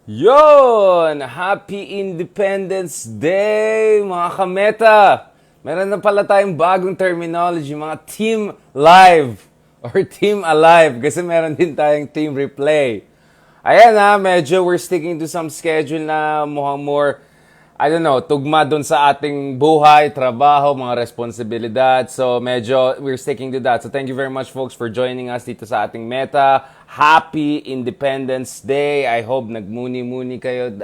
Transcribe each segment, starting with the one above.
Yon! Happy Independence Day, mga kameta! Meron na pala tayong bagong terminology, mga team live or team alive kasi meron din tayong team replay. Ayan ha, medyo we're sticking to some schedule na mukhang more, I don't know, tugma dun sa ating buhay, trabaho, mga responsibilidad. So medyo we're sticking to that. So thank you very much folks for joining us dito sa ating meta. Happy Independence Day. I hope nagmuni-muni kayo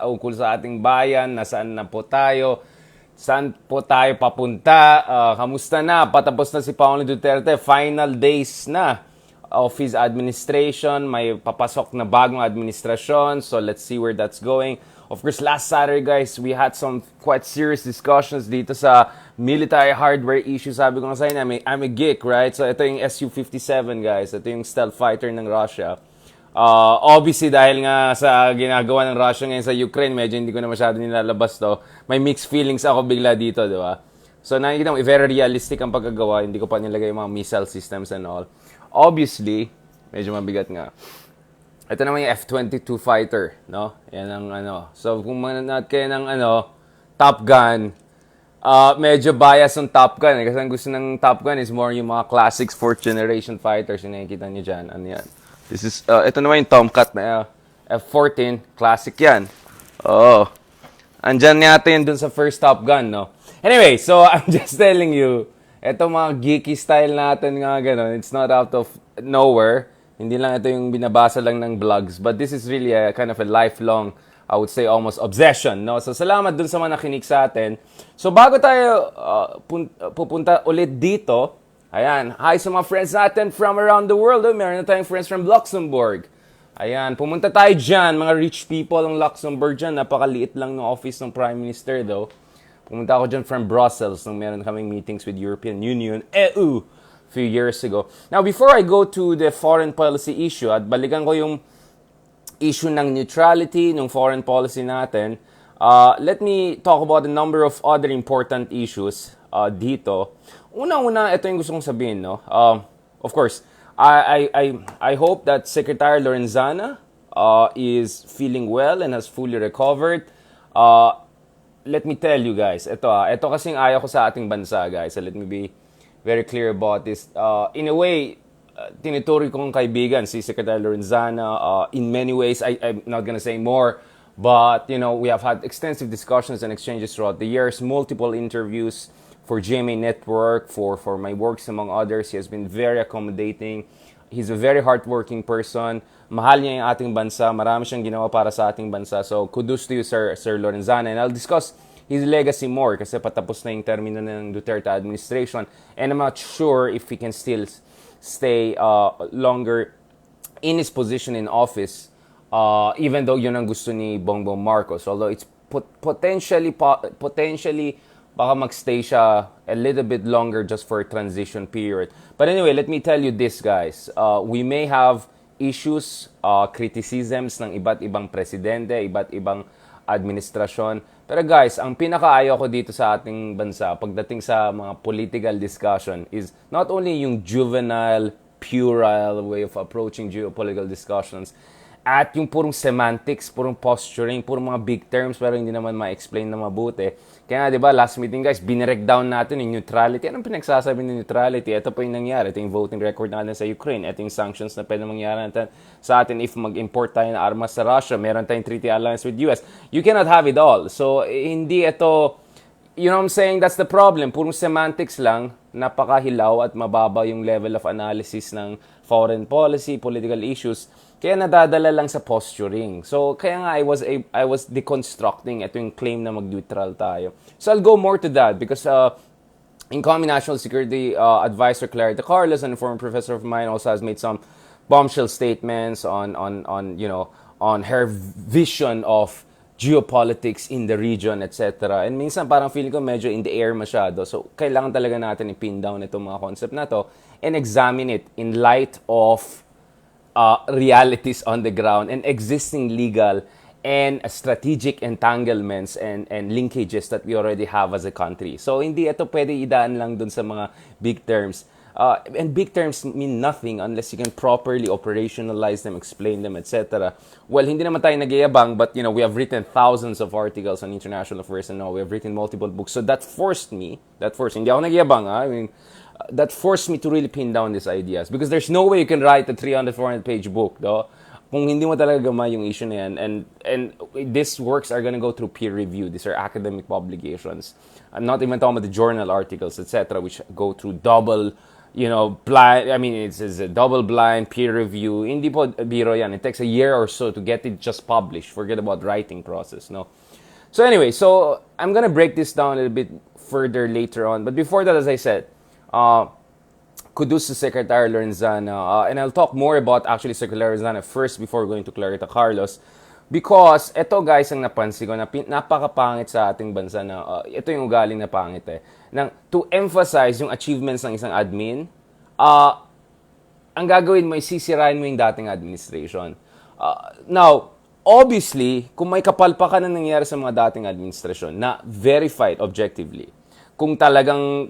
ukol sa ating bayan, nasaan na po tayo. Saan po tayo papunta? Kamusta na? Patapos na si Paolo Duterte. Final days na of his administration. May papasok na bagong administrasyon. So let's see where that's going. Of course, last Saturday, guys, we had some quite serious discussions dito sa military hardware issue. Sabi ko nga sa inyo, I'm a geek, right? So ito yung Su-57, guys. Ito yung stealth fighter ng Russia. Obviously, dahil nga sa ginagawa ng Russia ngayon sa Ukraine, medyo hindi ko na masyado nilalabas to. May mixed feelings ako bigla dito, di ba? So nakikita mo, very realistic ang pagkagawa. Hindi ko pa nilagay yung mga missile systems and all. Obviously, medyo mabigat nga. Ito naman yung F-22 fighter, no? Yan ang ano. So kung manonood kayo ng Top Gun, medyo bias yung Top Gun. Kasi ang gusto ng Top Gun is more yung mga classics 4th generation fighters. Yung nakikita nyo dyan. Ano yan? This is, ito naman yung Tomcat na F-14. Classic yan. Oo. Andyan yata yun dun sa first Top Gun, no? Anyway, so I'm just telling you, ito mga geeky style natin nga gano'n. It's not out of nowhere. Hindi lang ito yung binabasa lang ng blogs. But this is really a kind of a lifelong, I would say almost obsession. No? So salamat dun sa mga nakinig sa atin. So bago tayo pupunta ulit dito, ayan, hi sa mga friends natin from around the world. Meron na tayong friends from Luxembourg. Ayan, pumunta tayo dyan, mga rich people ng Luxembourg dyan. Napakaliit lang ng office ng Prime Minister though. Pumunta ako dyan from Brussels nung meron kaming meetings with European Union, EU, few years ago. Now, before I go to the foreign policy issue, at balikan ko yung issue ng neutrality, ng foreign policy natin, let me talk about a number of other important issues dito. Una-una, ito yung gusto kong sabihin, no? Of course, I hope that Secretary Lorenzana is feeling well and has fully recovered. Let me tell you guys, ito kasing ayaw ko sa ating bansa, guys. So let me be very clear about this. In a way, tinuturi kong kaibigan si Secretary Lorenzana. In many ways, I'm not gonna say more, but you know, we have had extensive discussions and exchanges throughout the years, multiple interviews for GMA Network, for my works among others. He has been very accommodating. He's a very hardworking person. Mahal niya yung ating bansa. Marami siyang ginawa para sa ating bansa. So, kudos to you, Sir Lorenzana. And I'll discuss his legacy more kasi patapos na yung termino ng Duterte administration. And I'm not sure if he can still stay longer in his position in office, even though yun ang gusto ni Bongbong Marcos. Although it's potentially baka magstay siya a little bit longer just for a transition period. But anyway, let me tell you this, guys. We may have issues, criticisms ng iba't ibang presidente, iba't ibang administrasyon. Pero guys, ang pinakaayaw ko dito sa ating bansa pagdating sa mga political discussion is not only yung juvenile, puerile way of approaching geopolitical discussions, at yung purong semantics, purong posturing, purong mga big terms pero hindi naman ma-explain na mabuti. Kaya nga, di ba, last meeting guys, binirek down natin yung neutrality. Anong pinagsasabi ng neutrality? Ito po yung nangyari. Ito yung voting record natin sa Ukraine. Ito yung sanctions na pwede mangyari natin sa atin if mag-import tayo ng armas sa Russia. Meron tayong treaty alliance with US. You cannot have it all. So, hindi ito, you know what I'm saying? That's the problem. Purong semantics lang, napakahilaw at mababa yung level of analysis ng foreign policy, political issues. Kaya nadadala lang sa posturing. So, kaya nga I was deconstructing ito yung claim na mag-neutral tayo. So, I'll go more to that because incoming National Security Advisor Clarita Carlos, and a former professor of mine, also has made some bombshell statements on her vision of geopolitics in the region, etc. And minsan parang feeling ko medyo in the air masyado. So, kailangan talaga natin i-pin down itong mga concept na to and examine it in light of realities on the ground and existing legal and strategic entanglements and linkages that we already have as a country. So, hindi ito pwede idaan lang dun sa mga big terms. And big terms mean nothing unless you can properly operationalize them, explain them, etc. Well, hindi naman tayo nagyayabang, but we have written thousands of articles on international affairs and now we have written multiple books. So that forced me, hindi ako nagyayabang, I mean, that forced me to really pin down these ideas because there's no way you can write a 300, 400 page book, no? Kung hindi mo talaga gamay yung issue na yan, and these works are gonna go through peer review. These are academic publications. I'm not even talking about the journal articles, etc., which go through double, blind. I mean, it's a double blind peer review. Hindi po biro yan. It takes a year or so to get it just published. Forget about writing process, no? So anyway, so I'm gonna break this down a little bit further later on. But before that, as I said, kudos to Secretary Lorenzana. And I'll talk more about actually Secretary Lorenzana first before going to Clarita Carlos. Because ito guys ang napansin ko na napakapangit sa ating bansa na ito yung ugaling na pangit to emphasize yung achievements ng isang admin, ang gagawin mo ay sisirain mo yung dating administration. Now, obviously, kung may kapalpakan na nangyari sa mga dating administrasyon na verified objectively, kung talagang,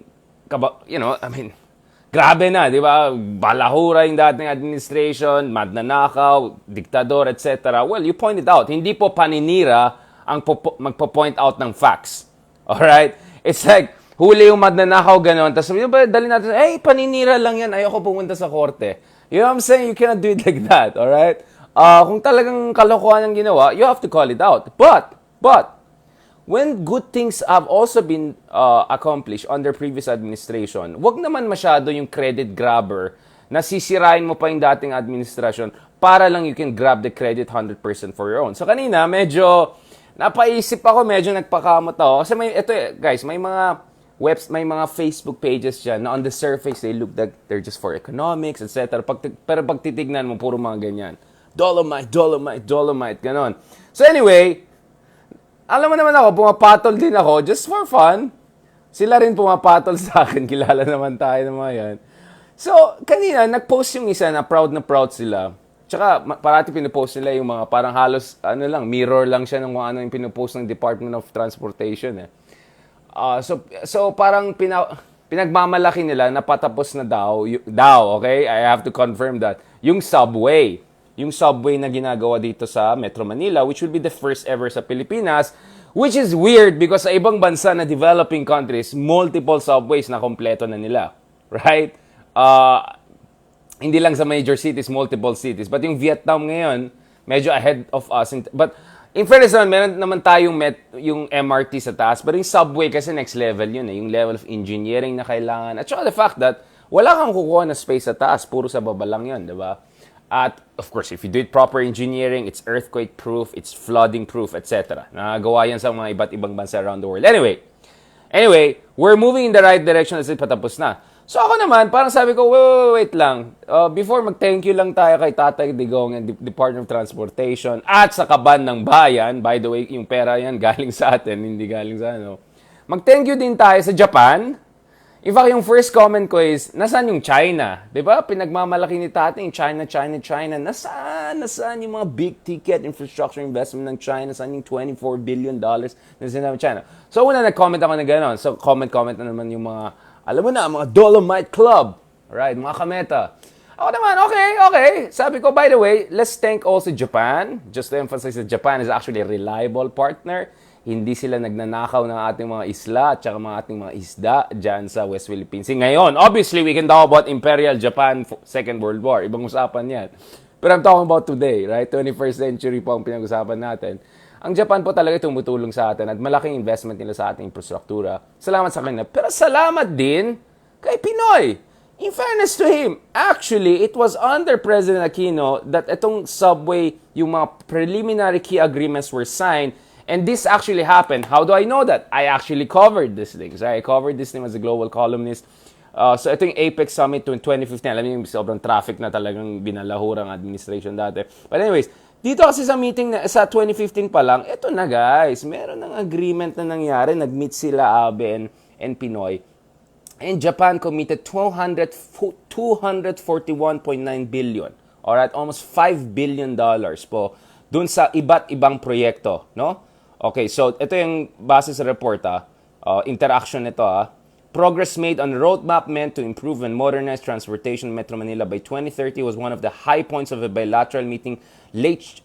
grabe na, di ba? Balahura yung dating administration, magnanakaw, diktador, etc. Well, you pointed out, hindi po paninira ang magpo-point out ng facts. Alright? It's like, huli yung magnanakaw gano'n, tapos dali natin, paninira lang yan, ayoko pumunta sa korte. You know what I'm saying? You cannot do it like that. Alright? Kung talagang kalokohan ang ginawa, you have to call it out. But, when good things have also been accomplished under previous administration, wag naman masyado yung credit grabber na sisirain mo pa yung dating administration para lang you can grab the credit 100% for your own. So kanina, medyo napaisip ako, medyo nagpakamot ako. Kasi guys, may mga Facebook pages dyan na on the surface, they look like they're just for economics, etc. Pero pag titignan mo, puro mga ganyan. Dolomite, ganon. So anyway, alam mo naman ako, pumapatol din ako just for fun. Sila rin pumapatol sa akin. Kilala naman tayo ng mga yan. So, kanina, nag-post yung isa na proud sila. Tsaka, parati pinopost nila yung mga parang halos, mirror lang siya ng kung ano yung pinopost ng Department of Transportation. So parang pinagmamalaki nila na patapos na daw, okay? I have to confirm that. Yung subway na ginagawa dito sa Metro Manila, which will be the first ever sa Pilipinas, which is weird because sa ibang bansa na developing countries, multiple subways na kompleto na nila. Right? Hindi lang sa major cities, multiple cities. But yung Vietnam ngayon, medyo ahead of us. But in fairness naman, meron naman tayong yung MRT sa taas. But yung subway kasi next level yun. Yung level of engineering na kailangan. At saka the fact that wala kang kukuha na space sa taas, puro sa baba lang yun, di ba? At, of course, if you do it proper engineering, it's earthquake-proof, it's flooding-proof, etc. Nagawa yan sa mga iba't ibang bansa around the world. Anyway, we're moving in the right direction as patapos na. So ako naman, parang sabi ko, wait lang. Before mag-thank you lang tayo kay Tatay Digong and Department of Transportation at sa kaban ng bayan, by the way, yung pera yan galing sa atin, hindi galing sa ano. Mag-thank you din tayo sa Japan. In fact, yung first comment ko is, nasaan yung China? Diba? Pinagmamalaki ni Tatay yung China. Nasaan yung mga big ticket infrastructure investment ng China? Nasaan yung $24 billion na sinabi China? So, una nag-comment ako na gano'n. So, comment na naman yung mga, alam mo na, mga Dolomite Club. Alright, mga kameta. Ako naman, okay. Sabi ko, by the way, let's thank also Japan. Just to emphasize that Japan is actually a reliable partner. Hindi sila nagnanakaw ng ating mga isla at saka mga ating mga isda dyan sa West Philippines. Ngayon, obviously, we can talk about Imperial Japan, Second World War. Ibang usapan yan. But I'm talking about today, right? 21st century po ang pinag-usapan natin. Ang Japan po talaga tumutulong sa atin at malaking investment nila sa ating infrastruktura. Salamat sa kanila. Pero salamat din kay Pinoy. In fairness to him, actually, it was under President Aquino that itong subway, yung mga preliminary key agreements were signed. And this actually happened. How do I know that? I actually covered this thing. So I covered this thing as a global columnist. So ito yung APEC Summit 2015. Alam niyo yung sobrang traffic na talagang binalahurang administration dati. But anyways, dito kasi sa meeting na, sa 2015 pa lang, ito na guys, meron ng agreement na nangyari. Nag-meet sila Abe and Pinoy. And Japan committed $241.9 billion. Alright, almost $5 billion po dun sa iba't ibang proyekto, no? Okay, so ito yung base sa report, interaction nito, Progress made on the roadmap meant to improve and modernize transportation in Metro Manila by 2030 was one of the high points of a bilateral meeting late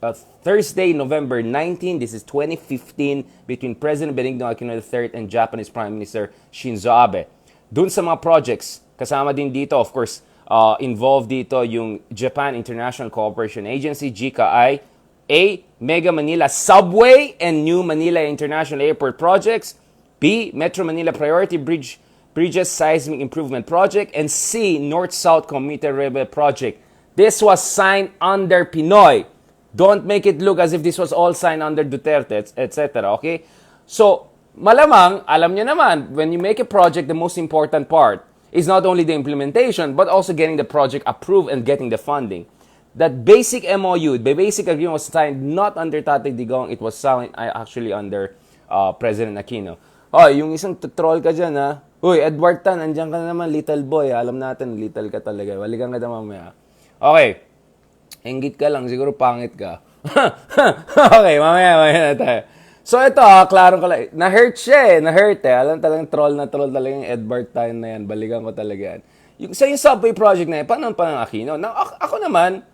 Thursday, November 19. This is 2015 between President Benigno Aquino III and Japanese Prime Minister Shinzo Abe. Dun sa mga projects, kasama din dito, of course, involved dito yung Japan International Cooperation Agency, JICA-I, A. Mega Manila Subway and New Manila International Airport projects, B. Metro Manila Priority Bridges Seismic Improvement Project, and C. North-South Commuter Railway Project. This was signed under Pinoy. Don't make it look as if this was all signed under Duterte, etc. Okay? So, malamang, alam nyo naman, when you make a project, the most important part is not only the implementation, but also getting the project approved and getting the funding. That basic MOU, the basic agreement was signed not under Tatay Digong, it was signed actually under President Aquino. Oh, yung isang troll ka dyan, ha? Uy, Edward Tan, andyan ka na naman, little boy. Alam natin, little ka talaga. Walikan ka na mamaya. Okay. Inggit ka lang, siguro pangit ka. Okay, mamaya na tayo. So ito, klaro ko lang. Na-hurt siya eh. Na-hurt eh. Alam talagang troll talaga yung Edward Tan na yan. Balikan ko talaga yan. Yung subway project na yan, paano pa ng Aquino? Ako naman,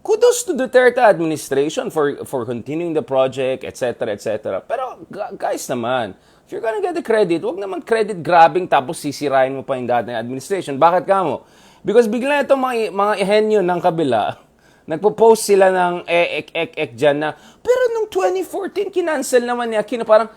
kudos to Duterte administration for continuing the project, etc., etc. Pero guys naman, if you're gonna get the credit, wag naman credit grabbing tapos sisirain mo pa yung dating administration. Bakit ka mo? Because bigla itong mga henyo ng kabila, nagpo-post sila ng ek dyan na, pero nung 2014, kinancel naman ni Aquino. Parang,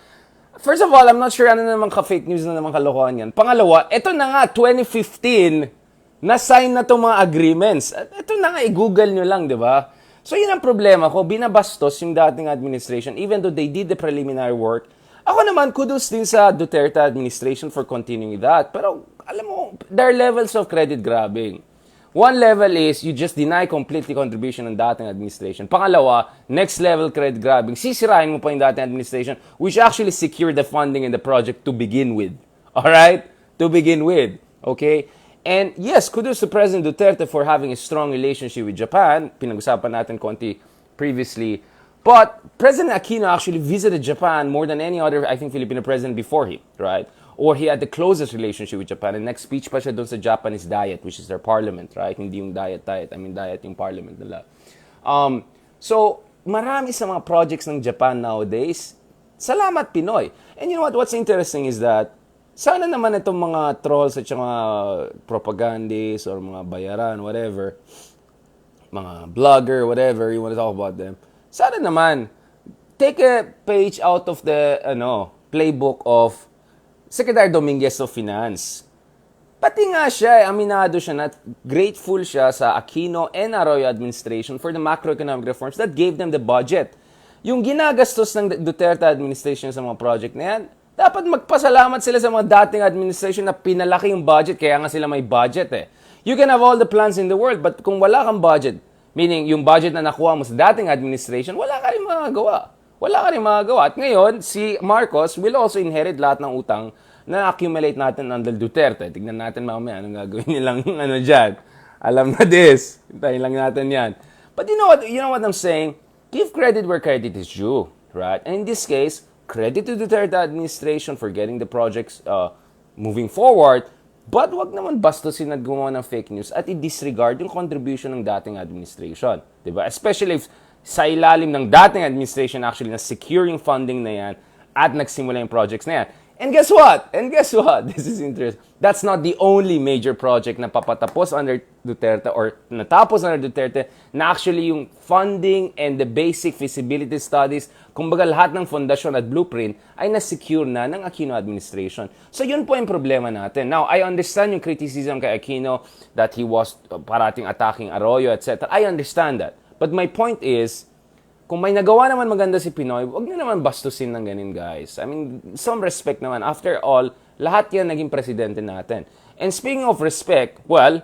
first of all, I'm not sure ano naman ka-fake news na naman kalokohan yan. Pangalawa, ito na nga, 2015, na-sign na itong mga agreements. Ito na nga, i-google nyo lang, di ba? So, yun ang problema ko. Binabastos yung dating administration, even though they did the preliminary work. Ako naman, kudos din sa Duterte administration for continuing that. Pero, alam mo, there are levels of credit grabbing. One level is, you just deny completely contribution ng dating administration. Pangalawa, next level credit grabbing. Sisirain mo pa yung dating administration, which actually secured the funding in the project to begin with. Alright? To begin with. Okay? And yes, kudos to President Duterte for having a strong relationship with Japan. Pinag-usapan natin konti previously. But President Aquino actually visited Japan more than any other, I think, Filipino president before him, right? Or he had the closest relationship with Japan. And next speech pa siya doon sa Japanese Diet, which is their parliament, right? Hindi yung diet. I mean, diet yung parliament nila. So, marami sa mga projects ng Japan nowadays, salamat Pinoy. And you know what? What's interesting is that, sana naman itong mga trolls at mga propagandists or mga bayaran, whatever, mga blogger, whatever, you want to talk about them, sana naman, take a page out of the playbook of Secretary Dominguez of Finance. Pati nga siya, aminado siya na grateful siya sa Aquino and Arroyo administration for the macroeconomic reforms that gave them the budget. Yung ginagastos ng Duterte administration sa mga project na yan, dapat magpasalamat sila sa mga dating administration na pinalaki yung budget, kaya nga sila may budget eh. You can have all the plans in the world, but kung wala kang budget, meaning yung budget na nakuha mo sa dating administration, wala ka rin magagawa. Wala ka rin magagawa. At ngayon, si Marcos will also inherit lahat ng utang na accumulate natin under Duterte. Tignan natin mamaya anong gagawin nilang dyan. Alam na this. Hintayin lang natin yan. But you know what I'm saying? Give credit where credit is due. Right? And in this case, credit to Duterte administration for getting the projects moving forward. But wag naman bastusin at gumawa ng fake news at i-disregard yung contribution ng dating administration. Diba? Especially if sa ilalim ng dating administration actually na securing funding na yan at nagsimula yung projects na yan. And guess what? This is interesting. That's not the only major project na papatapos under Duterte or natapos under Duterte na actually yung funding and the basic feasibility studies, kumbaga lahat ng fondasyon at blueprint ay na-secure na ng Aquino administration. So yun po yung problema natin. Now, I understand yung criticism kay Aquino that he was parating attacking Arroyo, etc. I understand that. But my point is, kung may nagawa naman maganda si Pinoy, huwag na naman bastusin ng ganin, guys. I mean, some respect naman. After all, lahat yan naging presidente natin. And speaking of respect, well,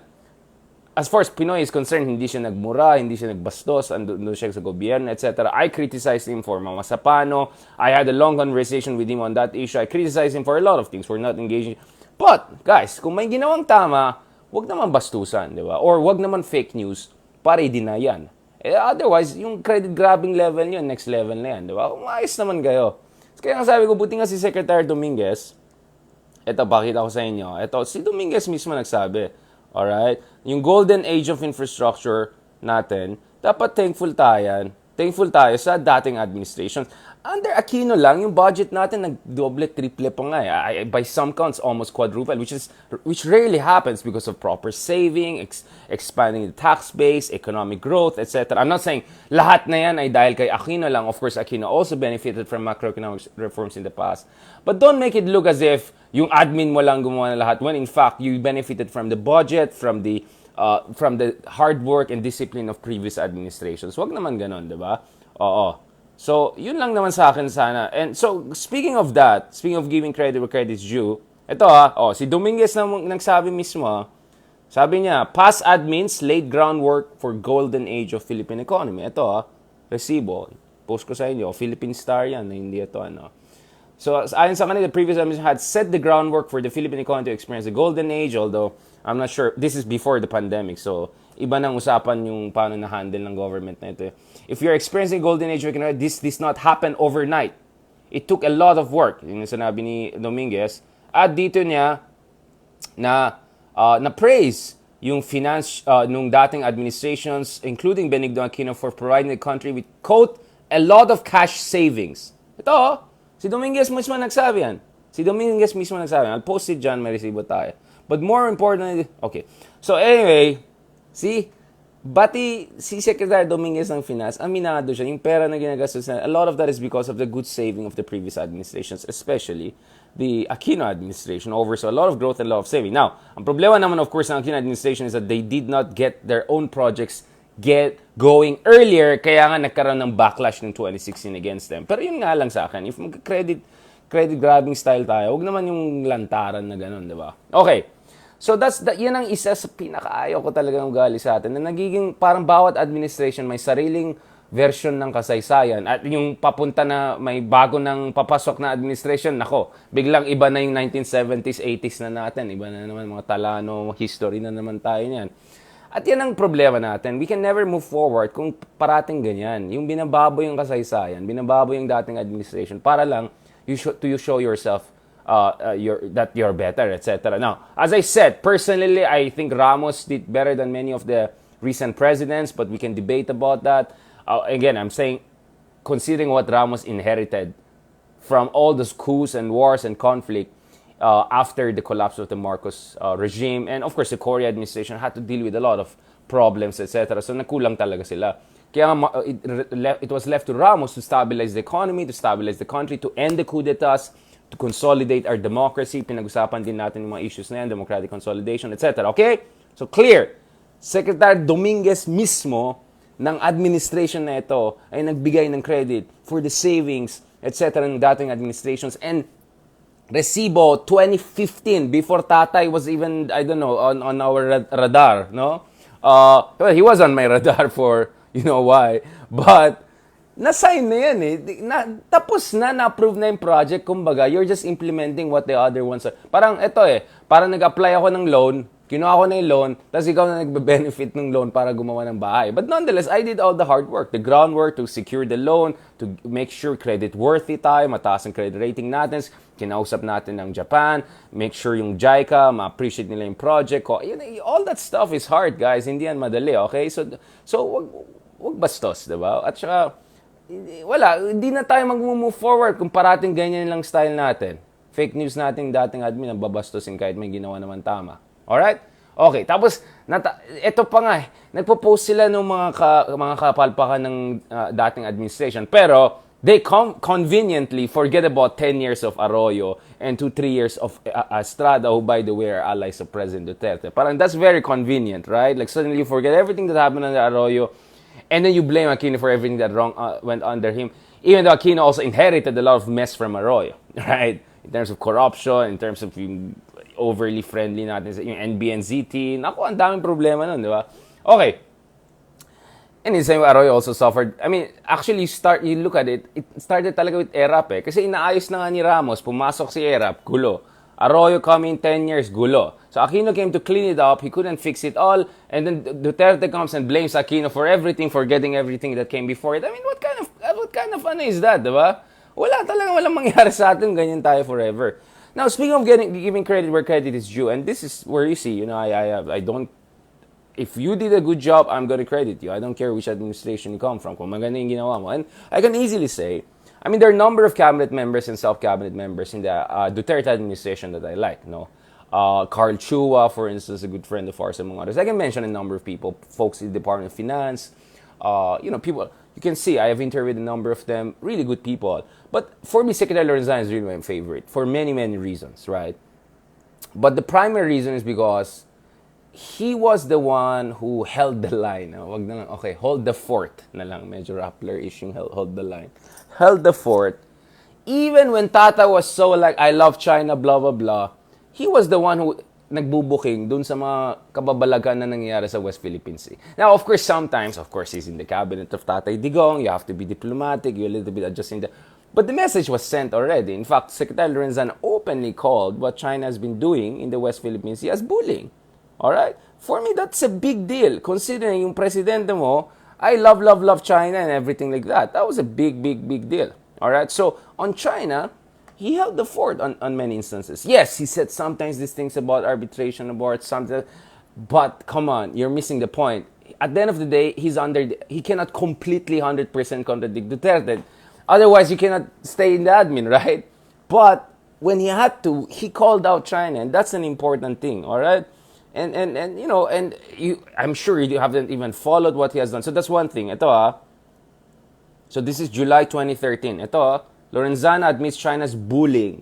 as far as Pinoy is concerned, hindi siya nagmura, hindi siya nagbastos, andun siya sa gobyerno, etc. I criticized him for mga sapano. I had a long conversation with him on that issue. I criticized him for a lot of things, for not engaging. But, guys, kung may ginawang tama, huwag naman bastusan, di ba? Or huwag naman fake news para i-deny yan. Otherwise, yung credit grabbing level nyo, next level na yan, di ba? Umayos naman kayo. Kaya nga sabi ko, buti nga si Secretary Dominguez, Ito, pakita ko sa inyo. Ito, si Dominguez mismo nagsabi. Alright? Yung golden age of infrastructure natin, dapat thankful tayo sa dating administration. Under Aquino lang, yung budget natin nag-double, triple pa nga. By some counts, almost quadruple, which rarely happens because of proper saving, expanding the tax base, economic growth, etc. I'm not saying lahat na yan ay dahil kay Aquino lang. Of course, Aquino also benefited from macroeconomic reforms in the past. But don't make it look as if yung admin mo lang gumawa na lahat when in fact you benefited from the budget, from the hard work and discipline of previous administrations. Wag naman ganon, di ba? Oo. So, yun lang naman sa akin sana. And so, speaking of giving credit where credit is due, ito si Dominguez na nagsabi mismo, sabi niya, past admins laid groundwork for golden age of Philippine economy. Ito resibo. Post ko sa inyo, Philippine Star yan, hindi ito So, ayon sa kanila, the previous administration had set the groundwork for the Philippine economy to experience the golden age, although I'm not sure, this is before the pandemic, so iba nang usapan yung paano na-handle ng government na ito. If you're experiencing golden age, this not happen overnight. It took a lot of work, yung sinabi ni Dominguez. At dito niya na praise yung finance nung dating administrations, including Benigno Aquino, for providing the country with, quote, a lot of cash savings. Ito, si Dominguez mismo nagsabi yan. I'll post it dyan, may resibo tayo. But more importantly, okay. So anyway, si Secretary Dominguez ng Finance, aminado siya, yung pera na ginagastos na, a lot of that is because of the good saving of the previous administrations, especially the Aquino administration, oversaw a lot of growth and a lot of saving. Now, ang problema naman, of course, ng Aquino administration is that they did not get their own projects get going earlier, kaya nga nagkaroon ng backlash ng 2016 against them. Pero yun nga lang sa akin, if mag-credit grabbing style tayo, huwag naman yung lantaran na ganun, di ba? Okay. So yan ang isa sa pinakaayaw ko talaga ng ugali sa atin, na nagiging parang bawat administration may sariling version ng kasaysayan, at yung papunta na may bago ng papasok na administration, nako, biglang iba na yung 1970s, 80s na natin, iba na naman mga talano, history na naman tayo niyan. At yan ang problema natin. We can never move forward kung parating ganyan. Yung binababo yung kasaysayan, binababo yung dating administration para lang you show yourself that you're better, etc. Now, as I said, personally, I think Ramos did better than many of the recent presidents, but we can debate about that. Again, I'm saying, considering what Ramos inherited from all those coups and wars and conflict after the collapse of the Marcos regime, and of course, the Cory administration had to deal with a lot of problems, etc. So, nakulang talaga sila. Kaya it was left to Ramos to stabilize the economy, to stabilize the country, to end the coup d'etats, to consolidate our democracy. Pinag-usapan din natin yung mga issues na yan, democratic consolidation, etc. Okay? So, clear. Secretary Dominguez mismo ng administration na ito ay nagbigay ng credit for the savings, etc. ng dating administrations. And resibo 2015, before Tatay was even, I don't know, on our radar, no? Well, he was on my radar for, you know why. But, na-sign na yan tapos na-approve na yung project. Kumbaga, you're just implementing what the other ones are. Parang ito parang nag-apply ako ng loan, kinuha ko na yung loan, tapos ikaw na nagbe-benefit ng loan para gumawa ng bahay. But nonetheless, I did all the hard work, the groundwork to secure the loan, to make sure credit-worthy tayo, mataas ang credit rating natin, kinausap natin ng Japan, make sure yung JICA, ma-appreciate nila yung project ko. All that stuff is hard, guys. Hindi yan madali, okay? So wag bastos, diba? At saka, hindi na tayo mag-move forward kung parating ganyan lang style natin. Fake news natin dating admin ang babastusin kahit may ginawa naman tama. Alright? Okay, tapos, ito pa nga nagpo-post sila ng mga kapalpakan ng dating administration. Pero, they conveniently forget about 10 years of Arroyo and 2-3 years of Estrada, who by the way are allies of President Duterte. Parang that's very convenient, right? Like suddenly you forget everything that happened under Arroyo, and then you blame Aquino for everything that went under him. Even though Aquino also inherited a lot of mess from Arroyo, right? In terms of corruption, in terms of yung overly friendly natin sa yung NBNZT. Naku, ang daming problema nun, di ba? Okay. And in the same way, Arroyo also suffered. I mean, actually, you look at it started talaga with ERAP Kasi inaayos na nga ni Ramos, pumasok si ERAP, gulo. Arroyo coming 10 years, gulo. So Aquino came to clean it up. He couldn't fix it all. And then Duterte comes and blames Aquino for everything, forgetting everything that came before it. I mean, what kind of is that, diba? Walang mangyari sa atin, ganyan tayo forever. Now, speaking of giving credit where credit is due, and this is where you see, I don't. If you did a good job, I'm going to credit you. I don't care which administration you come from. Kung maganda yung ginawa mo. And I can easily say, I mean, there are a number of cabinet members and sub-cabinet members in the Duterte administration that I like. No, Carl Chua, for instance, a good friend of ours, among others. I can mention a number of people, folks in the Department of Finance. People. You can see I have interviewed a number of them, really good people. But for me, Secretary Lorenzana is really my favorite for many, many reasons, right? But the primary reason is because he was the one who held the line. Wag na lang, okay, hold the fort na lang. Medyo Rappler-ish yung hold the line. Held the fort. Even when Tata was so like, I love China, blah, blah, blah, he was the one who nagbubuking dun sa mga kababalagan na nangyayari sa West Philippine Sea. Now, of course, sometimes, of course, he's in the cabinet of Tatay Digong. You have to be diplomatic. You're a little bit adjusting the... But the message was sent already. In fact, Secretary Lorenzana openly called what China has been doing in the West Philippine Sea as bullying. Alright? For me, that's a big deal. Considering yung presidente mo, I love, love, love China and everything like that. That was a big, big, big deal. Alright? So, on China, he held the fort on many instances. Yes, he said sometimes these things about arbitration, about something, but come on, you're missing the point. At the end of the day, he cannot completely 100% contradict Duterte. Otherwise, you cannot stay in the admin, right? But when he had to, he called out China, and that's an important thing, all right? I'm sure you haven't even followed what he has done. So that's one thing. So this is July 2013. Lorenzana admits China's bullying.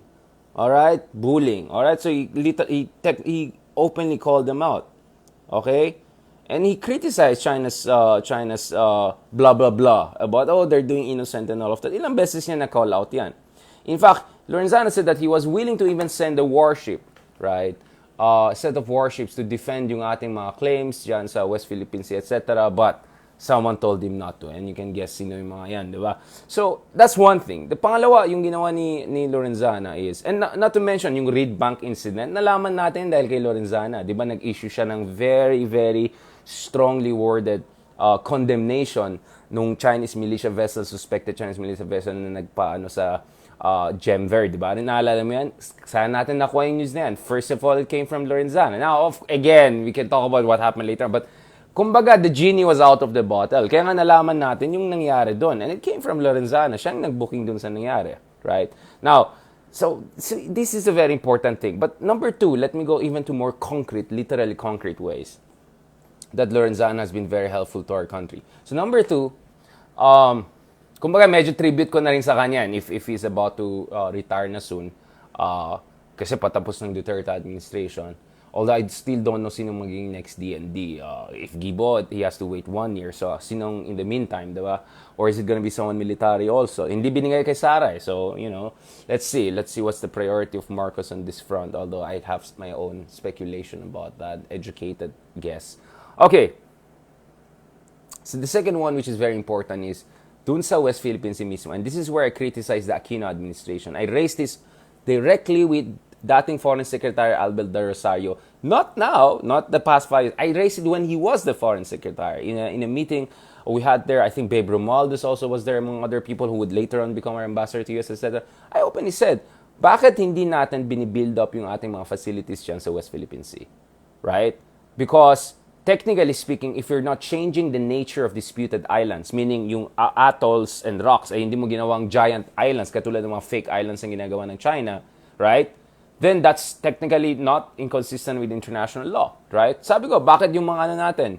All right? Bullying. All right? So he openly called them out. Okay? And he criticized China's blah, blah, blah about, they're doing innocent and all of that. Ilang beses niya na-call out yan. In fact, Lorenzana said that he was willing to even send a warship, right? A set of warships to defend yung ating mga claims dyan sa West Philippine Sea, etc. But someone told him not to. And you can guess sino yung mga yan, di ba? So, that's one thing. The pangalawa, yung ginawa ni Lorenzana is, and not to mention yung Reed Bank incident, nalaman natin dahil kay Lorenzana. Di ba nag-issue siya ng very, very strongly worded condemnation nung Chinese militia vessel, suspected Chinese militia vessel na nagpaano sa Gemver, di ba? Naalala mo yan? Sana natin nakuha yung news na yan. First of all, it came from Lorenzana. Now, again, we can talk about what happened later, but kumbaga, the genie was out of the bottle. Kaya nga nalaman natin yung nangyari doon. And it came from Lorenzana. Siya yung nag-booking doon sa nangyari. Right? Now, so this is a very important thing. But number two, let me go even to more concrete, literally concrete ways that Lorenzana has been very helpful to our country. So number two, kumbaga medyo tribute ko na rin sa kanya if he's about to retire na soon. Kasi patapos ng Duterte administration. Although I still don't know sinong magiging next DND. If Gibo, he has to wait 1 year. So, sinong in the meantime, diba? Or is it gonna be someone military also? Hindi binigay kay Sara. So, let's see. Let's see what's the priority of Marcos on this front. Although I have my own speculation about that. Educated guess. Okay. So, the second one, which is very important, is dun sa West Philippine Sea mismo. And this is where I criticize the Aquino administration. I raised this directly with dating Foreign Secretary Albert de Rosario. Not now, not the past 5 years. I raised it when he was the Foreign Secretary. In a meeting we had there, I think Babe Romualdez also was there, among other people who would later on become our ambassador to US, etc. I openly said, bakit hindi natin binibuild up yung ating mga facilities dyan sa West Philippine Sea? Right? Because, technically speaking, if you're not changing the nature of disputed islands, meaning yung atolls and rocks, ay hindi mo ginawang giant islands, katulad ng mga fake islands na ginagawa ng China, right? Then that's technically not inconsistent with international law, right? Sabi ko, bakit yung mga natin,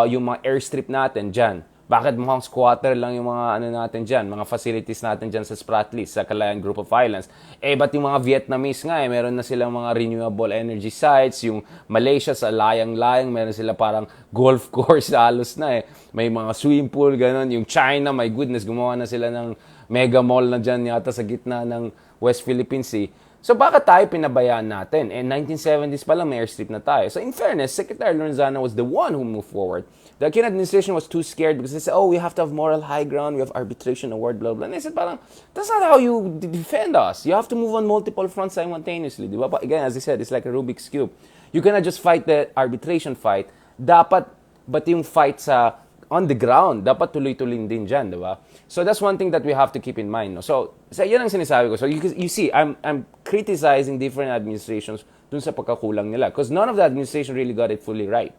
yung mga airstrip natin dyan, bakit mukhang squatter lang yung mga natin dyan, mga facilities natin dyan sa Spratlys, sa Calayan Group of Islands. Ba't yung mga Vietnamese nga, meron na silang mga renewable energy sites, yung Malaysia sa layang-layang, meron sila parang golf course halos na may mga swimming pool, ganun. Yung China, my goodness, gumawa na sila ng mega mall na dyan yata sa gitna ng West Philippine Sea. So, bakit tayo pinabayaan natin? 1970s pa lang may airstrip na tayo. So, in fairness, Secretary Lorenzana was the one who moved forward. The Aquino administration was too scared because they said, we have to have moral high ground, we have arbitration award, blah, blah. And I said, parang, that's not how you defend us. You have to move on multiple fronts simultaneously. Di ba? But again, as I said, it's like a Rubik's Cube. You cannot just fight the arbitration fight. Dapat, but yung fight sa on the ground, dapat tuloy-tuloy din dyan, di ba? So that's one thing that we have to keep in mind. No? So yan ang sinasabi ko. So you see, I'm criticizing different administrations dun sa pagkakulang nila because none of the administration really got it fully right.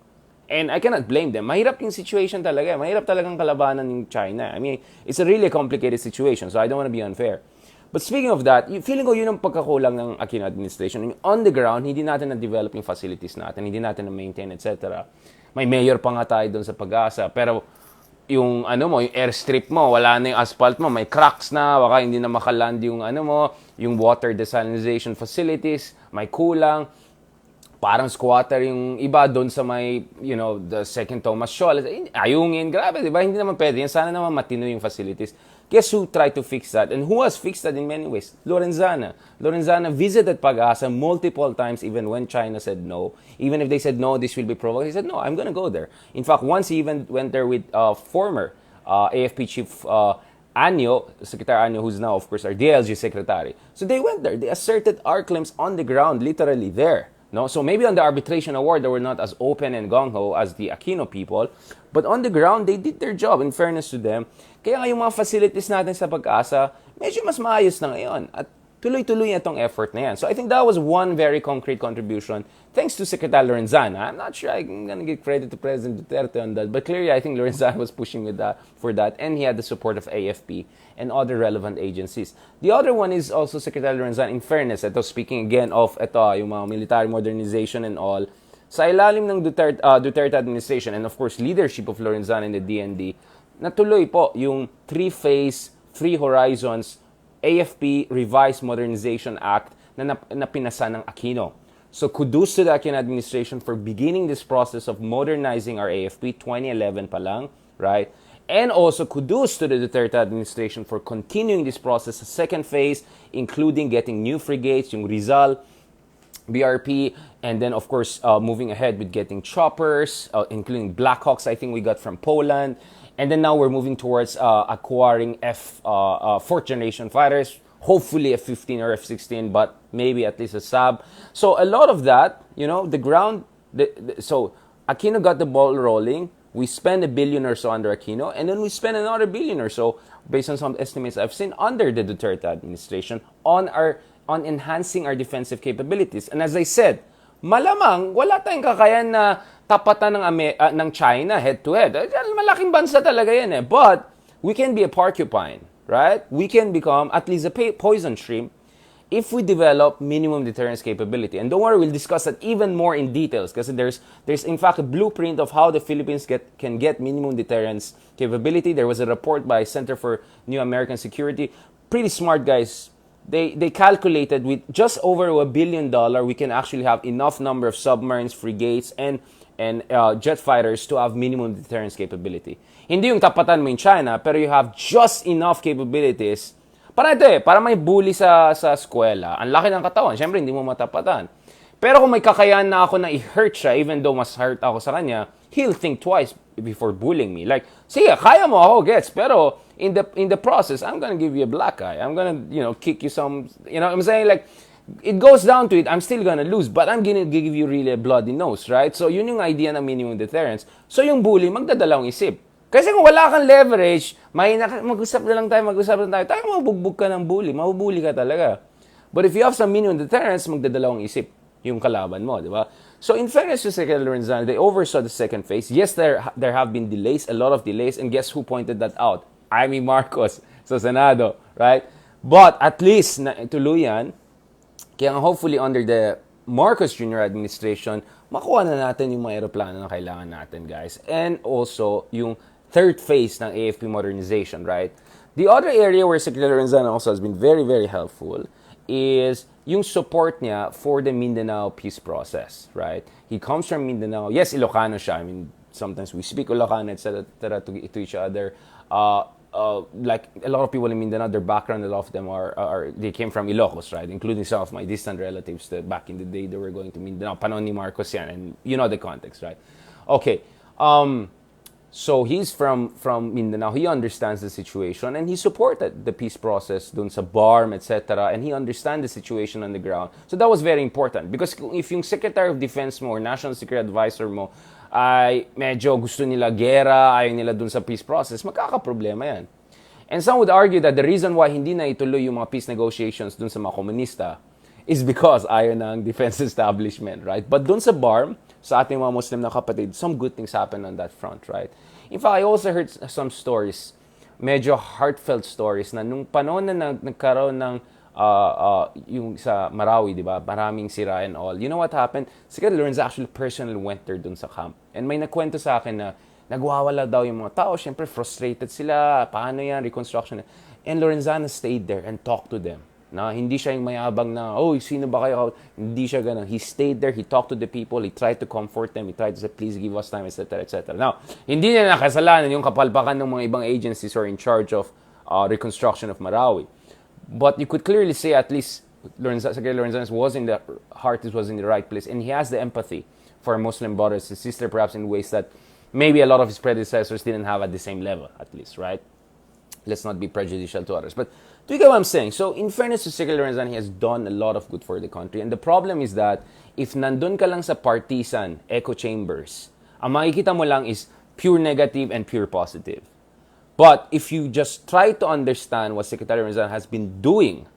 And I cannot blame them. Mahirap yung situation talaga. Mahirap talagang kalabanan ng China. I mean, it's a really complicated situation, so I don't want to be unfair. But speaking of that, feeling ko yun ang pagkakulang ng Aquino administration. Yung on the ground, hindi natin na-develop yung facilities natin, hindi natin na-maintain, etc. May mayor pa nga tayo doon sa Pag-asa. Pero yung yung airstrip mo, wala na yung asphalt mo, may cracks na, baka hindi na makaland yung yung water desalination facilities, may kulang. Parang squatter yung iba doon sa may, the Second Thomas Shoal. Ayungin, grabe, di ba? Hindi naman pwede yan. Sana naman matino yung facilities. Guess who tried to fix that? And who has fixed that in many ways? Lorenzana. Lorenzana visited Pag-asa multiple times even when China said no. Even if they said no, this will be provoked. He said, no, I'm gonna go there. In fact, once he even went there with former AFP chief Anyo, Secretary Anyo, who's now, of course, our DLG secretary. So they went there. They asserted our claims on the ground, literally there. No? So maybe on the arbitration award, they were not as open and gung-ho as the Aquino people. But on the ground, they did their job, in fairness to them. Kaya nga yung mga facilities natin sa Pag-asa, medyo mas maayos na ngayon. At tuloy-tuloy na itong effort na yan. So I think that was one very concrete contribution thanks to Secretary Lorenzana. I'm not sure I'm going to give credit to President Duterte on that, but clearly I think Lorenzana was pushing for that, and he had the support of AFP and other relevant agencies. The other one is also Secretary Lorenzana, in fairness, speaking again of yung mga military modernization and all, sa ilalim ng Duterte administration and of course leadership of Lorenzana in the DND, natuloy po yung three-phase, three horizons AFP Revised Modernization Act na pinasa ng Aquino. So kudos to the Aquino administration for beginning this process of modernizing our AFP 2011 pa lang, right? And also kudos to the Duterte administration for continuing this process, the second phase, including getting new frigates, yung Rizal, BRP, and then of course moving ahead with getting choppers, including Blackhawks I think we got from Poland. And then now we're moving towards acquiring fourth generation fighters, hopefully F-15 or F-16, but maybe at least a SAB. So a lot of that, the ground, so Aquino got the ball rolling. We spend $1 billion or so under Aquino, and then we spend another $1 billion or so, based on some estimates I've seen, under the Duterte administration on enhancing our defensive capabilities. And as I said, malamang wala tayong kakayan na tapatan ng China head-to-head. Malaking bansa talaga yan eh. But we can be a porcupine, right? We can become at least a poison shrimp if we develop minimum deterrence capability. And don't worry, we'll discuss that even more in details because there's in fact a blueprint of how the Philippines can get minimum deterrence capability. There was a report by Center for New American Security. Pretty smart guys. They calculated with just over $1 billion, we can actually have enough number of submarines, frigates, and jet fighters to have minimum deterrence capability. Hindi yung tapatan mo in China, pero you have just enough capabilities para may bully sa eskwela. Ang laki ng katawan, syempre hindi mo matapatan. Pero kung may kakayahan na ako na i-hurt siya, even though mas hurt ako sa kanya, he'll think twice before bullying me. Like, sige, kaya mo ako, gets, pero in the process, I'm gonna give you a black eye. I'm gonna, kick you some, I'm saying, like, it goes down to it, I'm still gonna lose, but I'm gonna give you really a bloody nose, right? So, yun yung idea ng minimum deterrence. So, yung bully, magdadalawang isip. Kasi kung wala kang leverage, mag-usap na lang tayo, tayo mabugbog ka ng bully, mabubully ka talaga. But if you have some minimum deterrence, magdadalawang isip yung kalaban mo, di ba? So, in fairness to Secretary Lorenzana, they oversaw the second phase. Yes, there have been delays, a lot of delays, and guess who pointed that out? Amy Marcos sa Senado, right? But at least, tuluyan, kaya hopefully under the Marcos Jr. administration, makuha na natin yung mga aeroplano na kailangan natin, guys. And also, yung third phase ng AFP modernization, right? The other area where Secretary Lorenzana also has been very, very helpful is yung support niya for the Mindanao peace process, right? He comes from Mindanao. Yes, Ilocano siya. I mean, sometimes we speak Ilocano, etc. to each other. Like a lot of people in Mindanao, their background, a lot of them they came from Ilocos, right? Including some of my distant relatives that back in the day they were going to Mindanao. Panahon ni Marcos yan, and you know the context, right? Okay. So he's from Mindanao. He understands the situation and he supported the peace process dun sa BARM, etc. And he understands the situation on the ground. So that was very important because if yung Secretary of Defense mo or National Security Advisor mo ay medyo gusto nila gera, ayaw nila dun sa peace process, magkakaproblema yan. And some would argue that the reason why hindi na ituloy yung mga peace negotiations dun sa mga komunista is because ayaw ng defense establishment, right? But dun sa BARM, sa ating mga Muslim na kapatid, some good things happen on that front, right? In fact, I also heard some stories, medyo heartfelt stories, na nung panahon na nagkaroon ng yung sa Marawi, di ba? Maraming sira and all. You know what happened? Secretary Lorenzo actually personally went there dun sa camp. And may nagkwento sa akin na nagwawala daw yung mga tao. Siyempre, frustrated sila. Paano yan? Reconstruction. And Lorenzana stayed there and talked to them. Na hindi siya yung mayabang na, oh, sino ba kayo? Hindi siya ganun. He stayed there. He talked to the people. He tried to comfort them. He tried to say, please give us time, etc., etc. Now, hindi niya nakasalanan yung kapalpakan ng mga ibang agencies who are in charge of reconstruction of Marawi. But you could clearly say at least Secretary Lorenzana was in the heart, was in the right place. And he has the empathy for Muslim brothers and sisters, perhaps in ways that maybe a lot of his predecessors didn't have at the same level, at least, right? Let's not be prejudicial to others. But do you get what I'm saying? So, in fairness to Secretary Lorenzana, he has done a lot of good for the country. And the problem is that if nandun ka lang sa partisan echo chambers, ang makikita mo lang is pure negative and pure positive. But if you just try to understand what Secretary Lorenzana has been doing,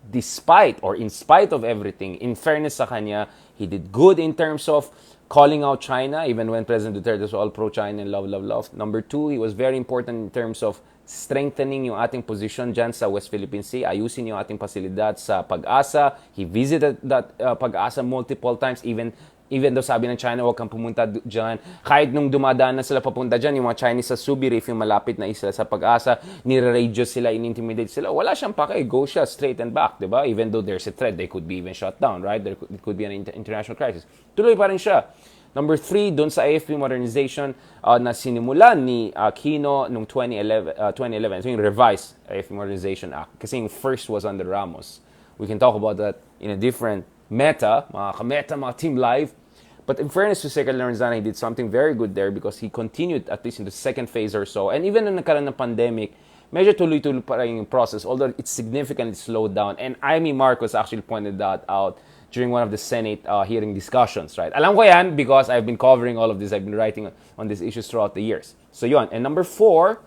despite or in spite of everything, in fairness sa kanya, he did good in terms of calling out China, even when President Duterte was all pro-China and love, love, love. Number two, he was very important in terms of strengthening yung ating position dyan sa West Philippine Sea, ayusin yung ating pasilidad sa Pag-asa. He visited that Pag-asa multiple times, even though sabi ng China, huwag kang pumunta dyan. Kahit nung dumadaan na sila papunta dyan, yung mga Chinese sa Subi Reef, yung malapit na isla sa Pag-asa, nire-radio sila, in-intimidate sila. Wala siyang pake, go siya straight and back, diba? Even though there's a threat, they could be even shut down, right? It could be an international crisis. Tuloy pa rin siya. Number three, doon sa AFP modernization na sinimulan ni Aquino noong 2011, so yung revised AFP Modernization Act. Kasi yung first was under Ramos. We can talk about that in a different meta, mga kameta, mga Team Live. But in fairness to Secretary Lorenzana, he did something very good there because he continued at least in the second phase or so. And even nung nagkaroon ng pandemic, medyo tuloy-tuloy pa rin yung process, although it significantly slowed down. And Amy Marcos actually pointed that out during one of the Senate hearing discussions, right? Alam ko yan because I've been covering all of this. I've been writing on these issues throughout the years. So yun. And number four,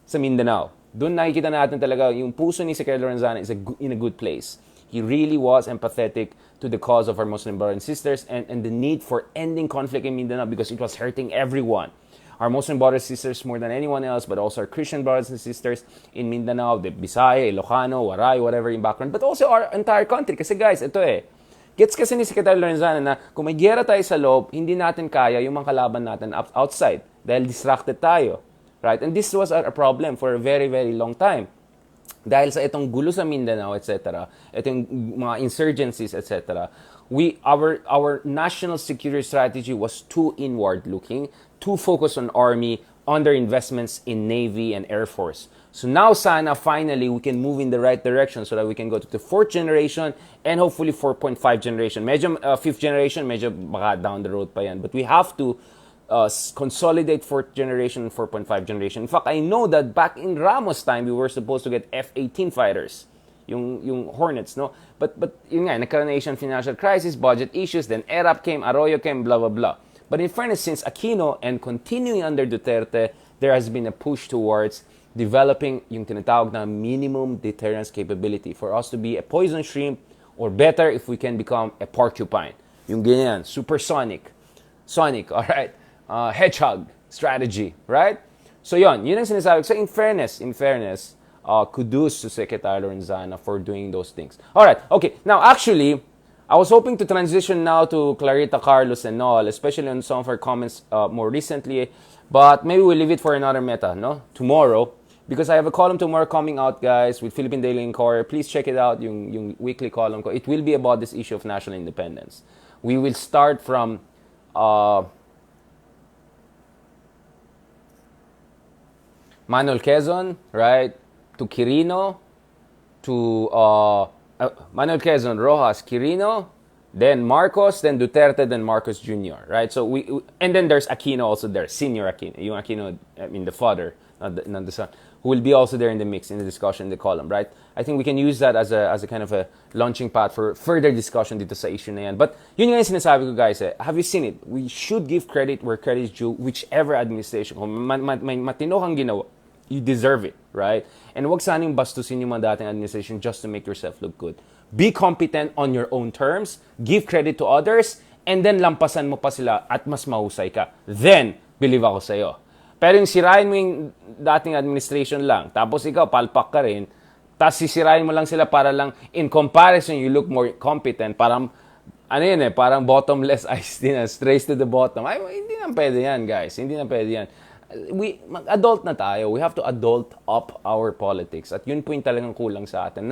sa Mindanao. Doon nakikita natin talaga yung puso ni Secretary Lorenzana is in a good place. He really was empathetic to the cause of our Muslim brothers and sisters and the need for ending conflict in Mindanao because it was hurting everyone. Our Muslim brothers and sisters more than anyone else, but also our Christian brothers and sisters in Mindanao, the Bisaya, Ilocano, Waray, whatever yung background, but also our entire country. Kasi guys, ito gets kasi ni Secretary Lorenzana na kung may gera tayo sa loob, hindi natin kaya yung mga kalaban natin outside dahil distracted tayo. Right? And this was a problem for a very, very long time. Dahil sa itong gulo sa Mindanao, etc., itong mga insurgencies, etc., our national security strategy was too inward-looking, too focused on army, underinvestments in Navy and Air Force. So now, sana, finally, we can move in the right direction so that we can go to the 4th generation and hopefully 4.5 generation. Medyo 5th generation, medyo baka down the road pa yan. But we have to consolidate 4th generation and 4.5 generation. In fact, I know that back in Ramos' time, we were supposed to get F-18 fighters, yung Hornets, no? But yun nga, nagkaroon na Asian financial crisis, budget issues, then ERAP came, Arroyo came, blah, blah, blah. But in fairness, since Aquino and continuing under Duterte, there has been a push towards developing yung tinatawag na minimum deterrence capability for us to be a poison shrimp or better if we can become a porcupine. Yung ganyan, supersonic, sonic, all right? Hedgehog strategy, right? So yun ang sinasabi. So in fairness, kudos to Secretary Lorenzana for doing those things. All right, okay. Now actually, I was hoping to transition now to Clarita Carlos and all, especially on some of her comments more recently, but maybe we'll leave it for another meta, no? Tomorrow. Because I have a column tomorrow coming out, guys, with Philippine Daily Inquirer. Please check it out, yung weekly column ko. It will be about this issue of national independence. We will start from Manuel Quezon, right, to Quirino, to Manuel Quezon, Rojas, Quirino, then Marcos, then Duterte, then Marcos Jr., right? So and then there's Aquino also there, senior Aquino, yung Aquino, I mean the father, not the son. who will be also there in the mix, in the discussion, in the column, right? I think we can use that as a kind of a launching pad for further discussion dito sa issue na yan. But yun nga yung sinasabi ko, guys. Have you seen it? We should give credit where credit is due, whichever administration. Kung may matino kang ginawa, you deserve it, right? And wag sanang bastusin yung mga dating administration just to make yourself look good. Be competent on your own terms, give credit to others, and then lampasan mo pa sila at mas mahusay ka. Then, believe ako sa'yo. Pero yung sirain mo yung dating administration lang, tapos ikaw, palpak ka rin, tapos sisirain mo lang sila para lang, in comparison, you look more competent, parang, ano yun parang bottomless iced tea na, straight to the bottom. Ay, hindi na pwede yan, guys. Hindi na pwede yan. Adult na tayo. We have to adult up our politics. At yun po yung talagang kulang sa atin.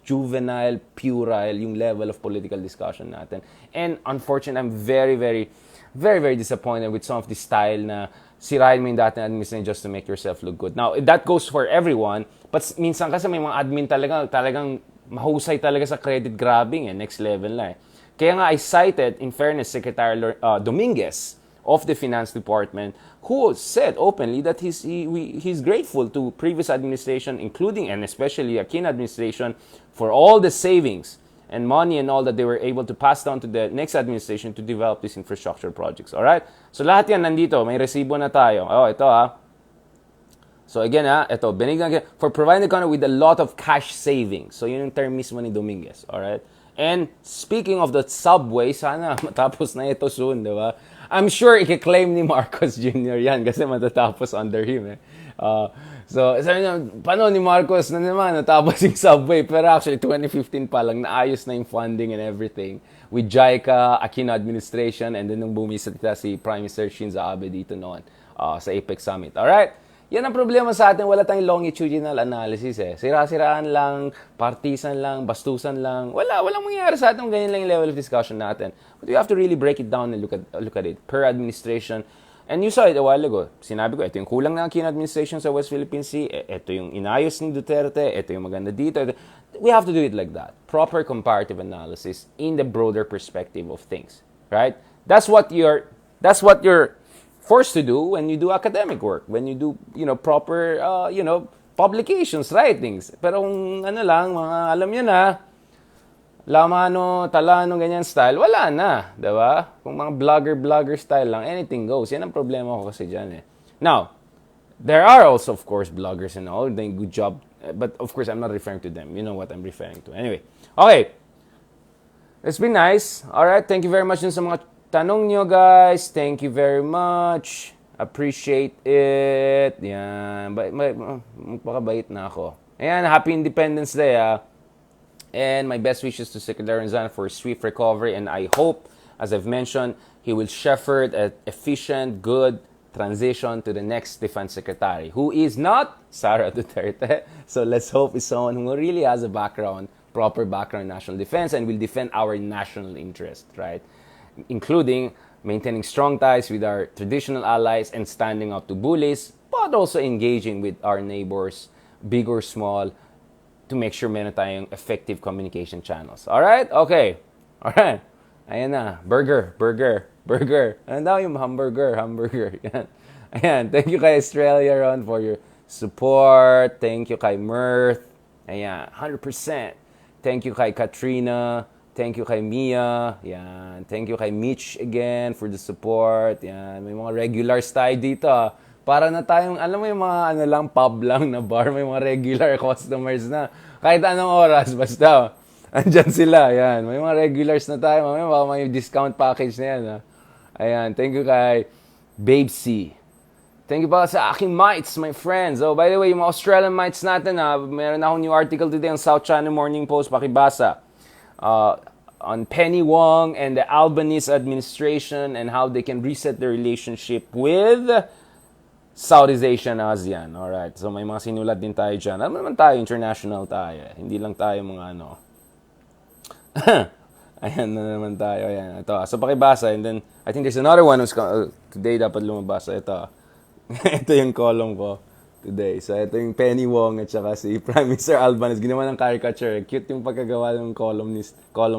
Juvenile, puerile yung level of political discussion natin. And unfortunately, I'm very, very, very, very disappointed with some of the style na sirain mo yung dating administration just to make yourself look good. Now, that goes for everyone, but minsan kasi may mga admin talagang mahusay talaga sa credit grabbing, next level na Kaya nga I cited, in fairness, Secretary Dominguez of the Finance Department, who said openly that he's grateful to previous administration, including and especially AQUINO administration, for all the savings and money and all that they were able to pass down to the next administration to develop these infrastructure projects. All right? So lahat yan nandito, may resibo na tayo. Oh, ito So again ito, binigyan for providing the country with a lot of cash savings. So yun yung term mismo ni Dominguez. All right? And speaking of the subway, sana matapos na ito soon, di ba? I'm sure i-claim ni Marcos Jr. yan kasi matatapos under him. So, sabi niya, paano ni Marcos na naman natapos yung subway? Pero actually, 2015 pa lang, naayos na yung funding and everything with JICA, AQUINO administration, and then nung bumisita si Prime Minister Shinzo Abe dito noon sa APEC Summit. Alright? Yan ang problema sa atin. Wala tayong longitudinal analysis Sira-siraan lang, partisan lang, bastusan lang. Walang mangyayari sa atin. Ganyan lang yung level of discussion natin. But you have to really break it down and look at it per administration. And you saw it a while ago. Sinabi ko, ito yung kulang ng AQUINO administration sa West Philippine Sea. Ito yung inayos ni Duterte. Ito yung maganda dito. We have to do it like that. Proper comparative analysis in the broader perspective of things. Right? That's what you're forced to do when you do academic work, when you do, proper, publications, writings. Pero kung mga alam nyo na, lamano, talano, ganyan style, wala na, diba? Kung mga blogger style lang, anything goes. Yan ang problema ko kasi dyan Now, there are also, of course, bloggers and all, doing good job. But, of course, I'm not referring to them. You know what I'm referring to. Anyway, okay. It's been nice. Alright, thank you very much dun sa mga tanong nyo, guys. Thank you very much. Appreciate it. Yan. Magpakabait na ako. Ayan, happy Independence Day, And my best wishes to Secretary Rizal for a swift recovery. And I hope, as I've mentioned, he will shepherd an efficient, good transition to the next Defense Secretary, who is not Sara Duterte. So let's hope is someone who really has a proper background in national defense and will defend our national interest, right? Including maintaining strong ties with our traditional allies and standing up to bullies, but also engaging with our neighbors, big or small, to make sure meron tayong effective communication channels. Alright? Okay. Alright. Ayan na. Burger. Ano daw yung hamburger? Yan. Ayan. Thank you kay Australia Ron for your support. Thank you kay Mirth. Ayan. 100%. Thank you kay Katrina. Thank you kay Mia. Yan. Thank you kay Mitch again for the support. Yan. May mga regulars tayo dito. Para na tayong, alam mo yung mga pub lang na bar. May mga regular customers na. Kahit anong oras, basta. Andyan sila. Yan. May mga regulars na tayo. May discount package na yan. Ayan. Thank you kay Babe C. Thank you pa sa aking mites, my friends. Oh, by the way, yung mga Australian mites natin, meron akong new article today on South China Morning Post. Pakibasa. On Penny Wong and the Albanese administration and how they can reset their relationship with Southeast Asia and ASEAN. Alright, so may mga sinulat din tayo dyan. Alam naman tayo, international tayo. Hindi lang tayo mga Ayan na naman tayo. Ayan, ito. So pakibasa. And then, I think there's another one who's today dapat lumabas. Ito. Ito yung column ko today. So, ito yung Penny Wong at saka si Prime Minister Albanese. Ginawa ng caricature. Cute yung pagkagawa ng column ko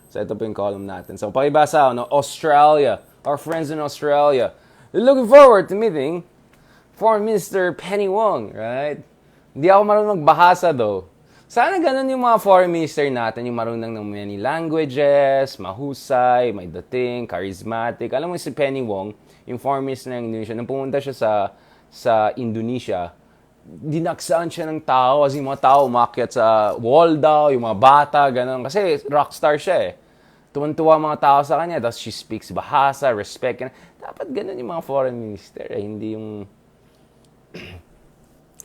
So, ito po yung column natin. So, pakibasa Australia. Our friends in Australia. They're looking forward to meeting for Mr. Penny Wong, right? Hindi ako marunong magbahasa though. Sana ganun yung mga foreign minister natin, yung marunong ng many languages, mahusay, may dating, charismatic. Alam mo si Penny Wong, yung foreign minister ng Indonesia, nung pumunta siya sa Indonesia, dinaksaan siya ng tao kasi yung mga tao umakyat sa wall daw, yung mga bata, ganun. Kasi rockstar siya eh. Tuwan-tuwa mga tao sa kanya, tapos she speaks bahasa, respect. Dapat ganun yung mga foreign minister eh, hindi yung...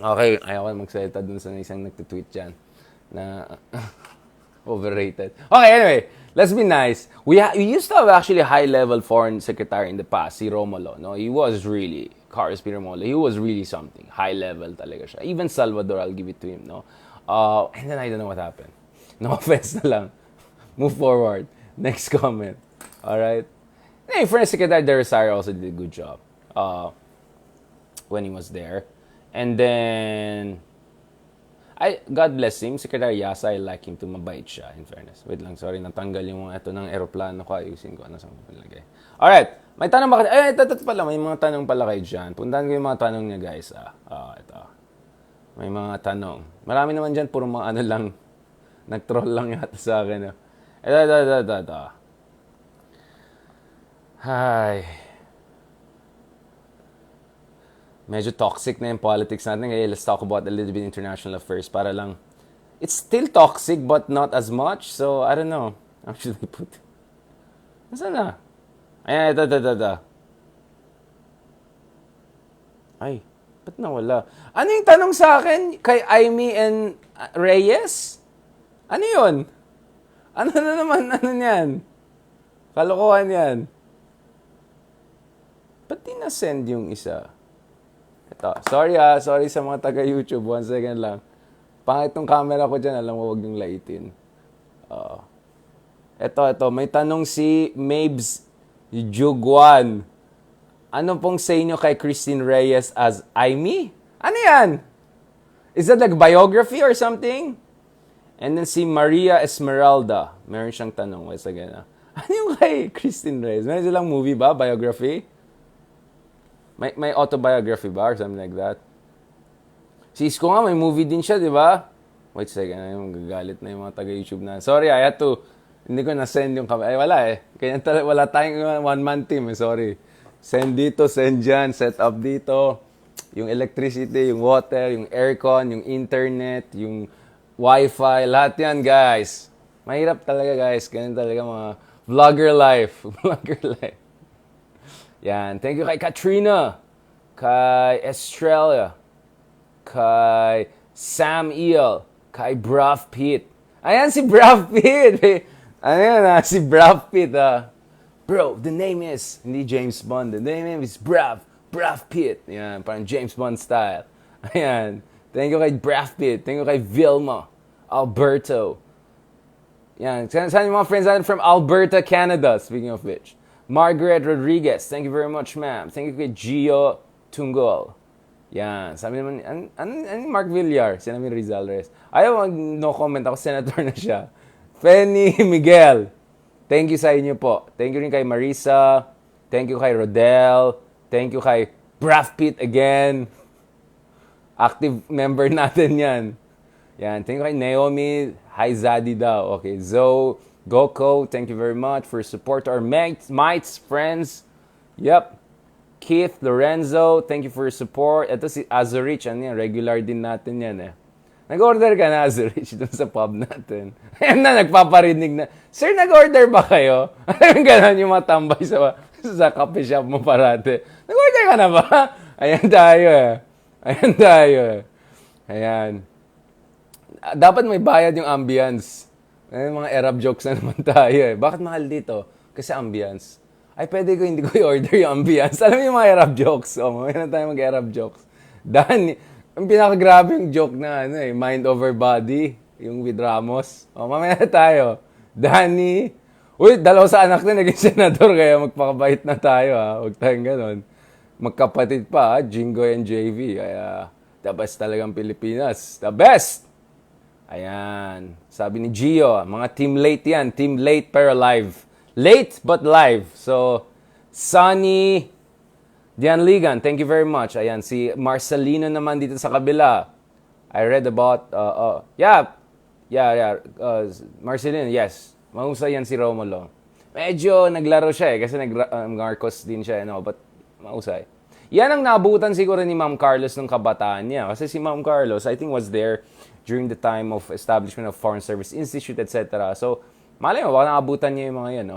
Okay, ayaw ko magsalita dun sa isang nagtitweet dyan na overrated. Okay, anyway, let's be nice. We used to have actually a high-level foreign secretary in the past, si Romulo. No? He was really, Carlos P. Romulo, he was really something. High-level talaga siya. Even Salvador, I'll give it to him. No? And then I don't know what happened. No offense na lang. Move forward. Next comment. Alright? Hey, Foreign Secretary De Rosario also did a good job when he was there. And then... God bless him, Secretary Yasa, I like him to mabait siya, in fairness. Wait lang, sorry, natanggal yung mga ito ng aeroplano ko, ayusin ko, ano saan ko palagay. Alright, may tanong ba kayo? Ito pala, may mga tanong pala kayo dyan. Puntahan ko yung mga tanong niya, guys. Ito. May mga tanong. Marami naman dyan, puro mga ano lang, nag-troll lang yata sa akin. Ito. Hi. Medyo toxic na yung politics natin. Kaya let's talk about a little bit international affairs para lang. It's still toxic but not as much. So, I don't know. How should I put it? Nasaan na? Ayan, ito. Ay, ba't nawala? Ano yung tanong sa akin kay Aimee and Reyes? Ano yun? Ano na naman? Ano yan? Kalokohan yan. Ba't di na-send yung isa? Ito. Sorry sa mga taga-YouTube. 1 second lang. Pangit tong camera ko dyan. Alam mo, huwag yung laitin. Ito. May tanong si Mabes Jugwan. Ano pong say nyo kay Christine Reyes as Aimee? Ano yan? Is that like biography or something? And then si Maria Esmeralda. Meron siyang tanong. Wait again. Ano yung kay Christine Reyes? Meron silang movie ba? Biography? May autobiography ba or something like that? Si Isko nga, may movie din siya, di ba? Wait a second, magagalit na yung mga taga-YouTube na. Sorry, I had to, hindi ko na-send yung camera. Ay, wala eh. Kaya wala tayong one-man team eh, sorry. Send dito, send dyan, set up dito. Yung electricity, yung water, yung aircon, yung internet, yung wifi, lahat yan, guys. Mahirap talaga, guys. Ganyan talaga mga vlogger life. Vlogger life. Yan. Thank you kay Katrina, kay Estrella, kay Sam Eel, kay Brad Pitt. Ayan si Brad Pitt. Ayan si Brad Pitt. Bro, the name is, hindi James Bond. The name is Brad Pitt. Yan, parang James Bond style. Ayan. Thank you kay Brad Pitt. Thank you kay Vilma, Alberto. Yan. Saan yung mga friends natin from Alberta, Canada, speaking of which. Margaret Rodriguez, thank you very much, ma'am. Thank you kay Gio Tunggol. Yan. Sabi naman, ano Mark Villar? Sinabi Rizal Reyes. Ayaw, no comment. Ako, senator na siya. Fanny Miguel, thank you sa inyo po. Thank you rin kay Marisa. Thank you kay Rodel. Thank you kay Brad Pitt again. Active member natin yan. Yan. Thank you kay Naomi. Hi, Zaddy daw. Okay. Zoe. Goko, thank you very much for support to our mates, friends. Yep. Keith, Lorenzo, thank you for your support. Ito si Azurich, ano yan, regular din natin yan eh. Nag-order ka na, Azurich, dun sa pub natin. Ayan na, nagpaparinig na. Sir, nag-order ba kayo? Alam ganon yung mga tambay sa coffee shop mo parate. Nag-order ka na ba? Ayan tayo eh. Ayan. Dapat may bayad yung ambience. Mga Arab jokes na naman tayo eh. Bakit mahal dito? Kasi ambience. Ay, pwede ko hindi ko i-order yung ambience. Alam mo yung mga Arab jokes? Mamaya na tayo mag-Arab jokes. Dani, ang pinakagrabe yung joke na mind over body. Yung with Ramos. Mamaya na tayo. Dani, dalawa sa anak na naging senador kaya magpakabait na tayo Huwag tayong ganon. Magkapatid pa Jingoy and JV. Kaya the best talagang Pilipinas. The best! Ayan. Sabi ni Gio, mga team late yan. Team late pero live. Late but live. So, Sunny Dian Ligan, thank you very much. Ayan, si Marcelino naman dito sa kabila. I read about, Marcelino, yes. Mahusay yan si Romulo. Medyo naglaro siya kasi nag-Marcos din siya, but mahusay. Yan ang naabutan siguro ni Ma'am Carlos nung kabataan niya. Kasi si Ma'am Carlos, I think was there during the time of establishment of Foreign Service Institute, etc. So, malay mo, baka naabutan niya yung mga yan.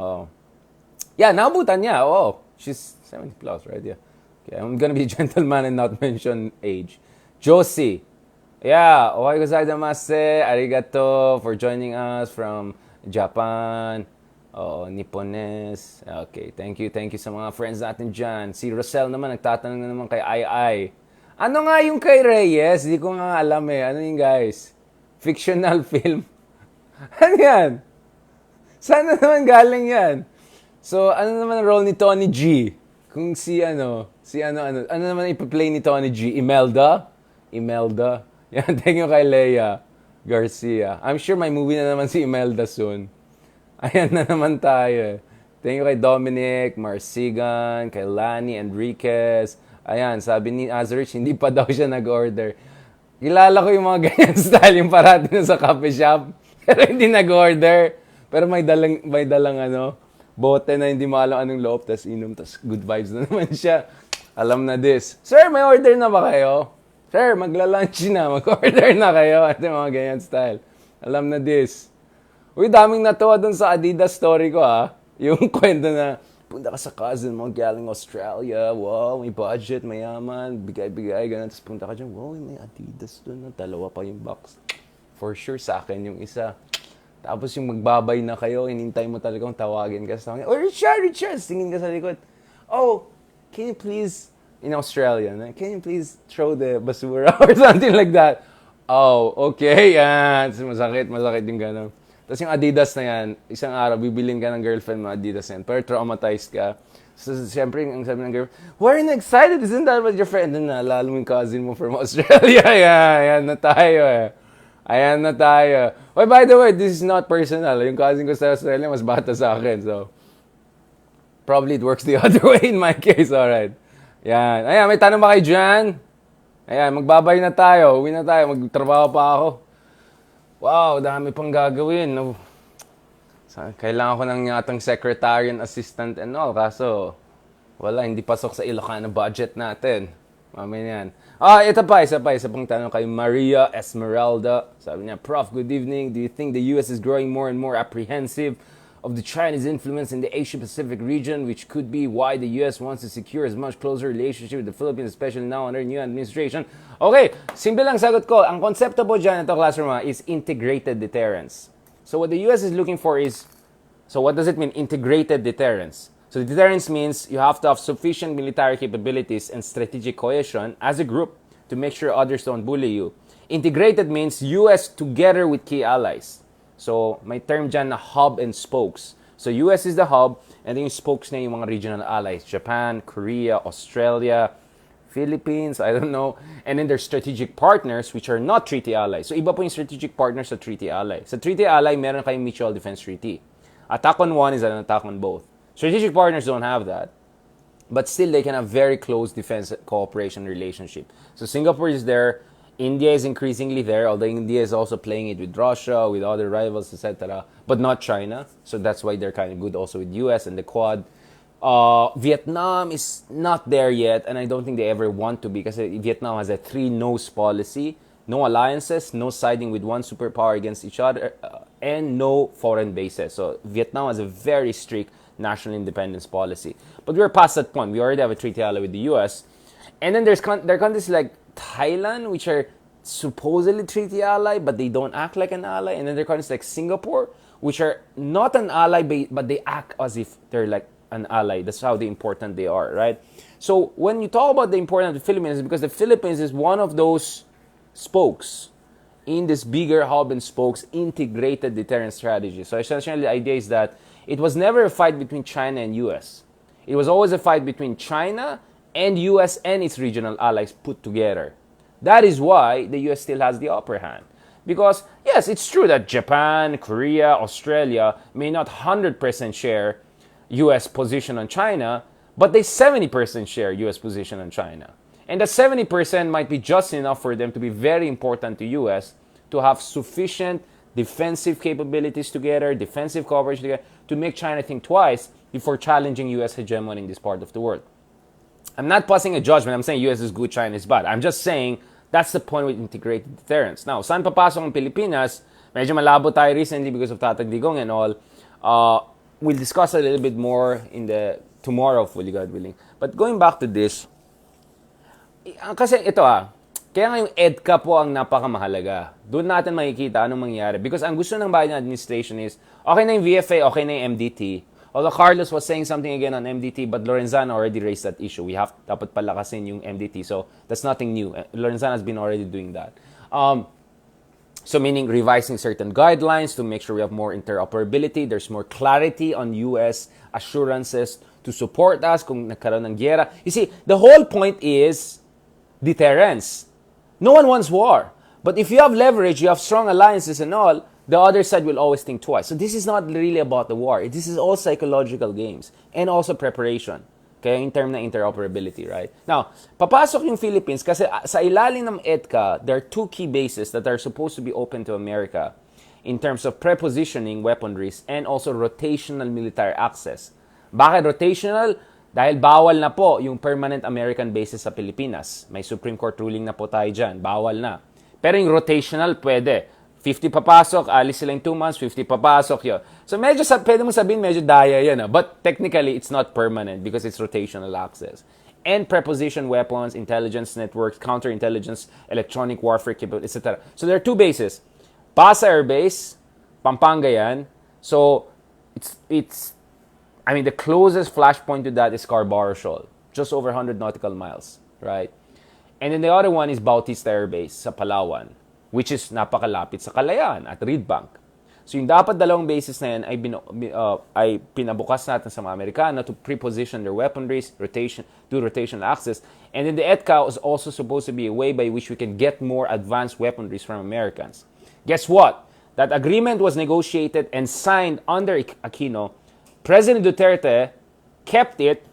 Yeah, naabutan niya. She's 70 plus, right? Yeah. Okay, I'm gonna be a gentleman and not mention age. Josie. Yeah, ohayo gozaimasu. Arigato for joining us from Japan. Nippones. Okay, thank you sa mga friends natin dyan. Si Rosel naman, nagtatanong na naman kay Ai. Ano nga yung kay Reyes? Di ko nga alam eh. Ano yung guys? Fictional film? Ano yan? Saan na naman galing yan? So, ano naman ang role ni Tony G? Kung ano naman ipa-play ni Tony G? Imelda? Yan, thank you kay Leia Garcia. I'm sure may movie na naman si Imelda soon. Ayan na naman tayo. Thank you kay Dominic, Marsigan, kay Lani Enriquez. Ayan, sabi ni Azrich, hindi pa daw siya nag-order. Kilala ko yung mga ganyan style, yung parati na sa coffee shop. Pero hindi nag-order. Pero may dalang bote na hindi mo alam anong loob, tas inom, tas good vibes na naman siya. Alam na this. Sir, may order na ba kayo? Sir, magla-lunch na. Mag-order na kayo. At yung mga ganyan style. Alam na this. Uy, daming natuwa dun sa Adidas story ko, Yung kwento na, punta ka sa cousin mo, galing Australia. Wow, may budget, mayaman, bigay-bigay, ganun. Tapos punta ka dyan, wow, may Adidas dun. Dalawa pa yung box. For sure, sa akin yung isa. Tapos yung magbabay na kayo, hinintay mo talagang tawagin ka sa kanya. Oh, Richard! Tingin ka sa likod. Oh, can you please, in Australian, can you please throw the basura or something like that? Oh, okay, yan. Masakit yung gano'n. Tapos yung Adidas na yan, isang araw, bibilin ka ng girlfriend mo Adidas na yan, pero traumatized ka. So, siyempre, ang sabi ng girlfriend, why are you excited? Isn't that what your friend? And naalala mo yung cousin mo from Australia. Yan na tayo Ayan na tayo. Oh, by the way, this is not personal. Yung cousin ko sa Australia, mas bata sa akin. So, probably it works the other way in my case. Alright. Yan. Ayan, may tanong ba kayo dyan? Ayan, magbabay na tayo. Uwi na tayo. Magtrabaho pa ako. Wow, dami pang gagawin. Kailangan ko ng yatang secretary and assistant and all. Kaso, wala, hindi pasok sa Ilocano budget natin. Mamaya yan. Isa pang tanong kay Maria Esmeralda. Sabi niya, Prof, good evening. Do you think the U.S. is growing more and more apprehensive of the Chinese influence in the Asia-Pacific region, which could be why the U.S. wants to secure as much closer relationship with the Philippines, especially now under new administration? Okay, simple lang sagot ko. Ang konsepto po dyan ito, classroom, is integrated deterrence. So what the U.S. is looking for is, so what does it mean, integrated deterrence? So deterrence means you have to have sufficient military capabilities and strategic cohesion as a group to make sure others don't bully you. Integrated means U.S. together with key allies. So may term dyan na hub and spokes. So U.S. is the hub, and then yung spokes na yung mga regional allies. Japan, Korea, Australia, Philippines, I don't know. And then there's strategic partners which are not treaty allies. So iba po yung strategic partners sa treaty ally. Sa treaty ally, meron kayong mutual defense treaty. Attack on one is an attack on both. Strategic partners don't have that, but still they can have very close defense cooperation relationship. So Singapore is there, India is increasingly there, although India is also playing it with Russia, with other rivals, etc., but not China. So that's why they're kind of good also with US and the Quad. Vietnam is not there yet, and I don't think they ever want to be, because Vietnam has a three-nose policy. No alliances, no siding with one superpower against each other, and no foreign bases. So Vietnam has a very strict national independence policy. But we're past that point. We already have a treaty ally with the U.S. And then there are countries like Thailand, which are supposedly treaty ally, but they don't act like an ally. And then there are countries like Singapore, which are not an ally, but they act as if they're like an ally. That's how important they are, right? So when you talk about the importance of the Philippines, it's because the Philippines is one of those spokes in this bigger hub and spokes integrated deterrence strategy. So essentially the idea is that it was never a fight between China and US. It was always a fight between China and US and its regional allies put together. That is why the US still has the upper hand. Because, yes, it's true that Japan, Korea, Australia may not 100% share US position on China, But they 70% share US position on China. And that 70% might be just enough for them to be very important to US to have sufficient defensive capabilities together, defensive coverage together, to make China think twice before challenging US hegemony in this part of the world. I'm not passing a judgment. I'm saying US is good, China is bad. I'm just saying that's the point with integrated deterrence. Now, saan papasok ang Pilipinas? Medyo malabo tayo recently because of Tatag Digong and all. We'll discuss a little bit more in the tomorrow, fully God willing. But going back to this, kasi ito kaya nga yung EDCA po ang napakamahalaga. Doon natin makikita anong mangyayari. Because ang gusto ng Biden administration is, okay na yung VFA, okay na yung MDT. Although Carlos was saying something again on MDT, but Lorenzana already raised that issue. We have dapat palakasin yung MDT. So that's nothing new. Lorenzana has been already doing that. So meaning revising certain guidelines to make sure we have more interoperability. There's more clarity on US assurances to support us kung nagkaroon ng giyera. You see, the whole point is deterrence. No one wants war. But if you have leverage, you have strong alliances and all, the other side will always think twice. So this is not really about the war. This is all psychological games and also preparation. Okay, in terms ng interoperability, right? Now, papasok yung Philippines kasi sa ilalim ng EDCA, there are two key bases that are supposed to be open to America in terms of prepositioning weaponries and also rotational military access. Bakit rotational? Dahil bawal na po yung permanent American bases sa Pilipinas. May Supreme Court ruling na po tayo dyan. Bawal na. Pero yung rotational, pwede. 50 papasok, alis sila in 2 months, 50 papasok yun. So medyo, pwede mo sabihin, medyo daya yun. But technically, it's not permanent because it's rotational access. And preposition weapons, intelligence networks, counterintelligence, electronic warfare capabilities, etc. So there are two bases. Pasay Air Base, Pampanga yan. So the closest flashpoint to that is Scarborough Shoal. Just over 100 nautical miles, right? And then the other one is Bautista Air Base sa Palawan, which is napakalapit sa Kalayaan at Reed Bank. So yung dapat dalawang bases na yan ay pinabukas natin sa mga Amerikano to preposition their weaponries, do rotational access. And then the EDCA was also supposed to be a way by which we can get more advanced weaponries from Americans. Guess what? That agreement was negotiated and signed under AQUINO. President Duterte kept it.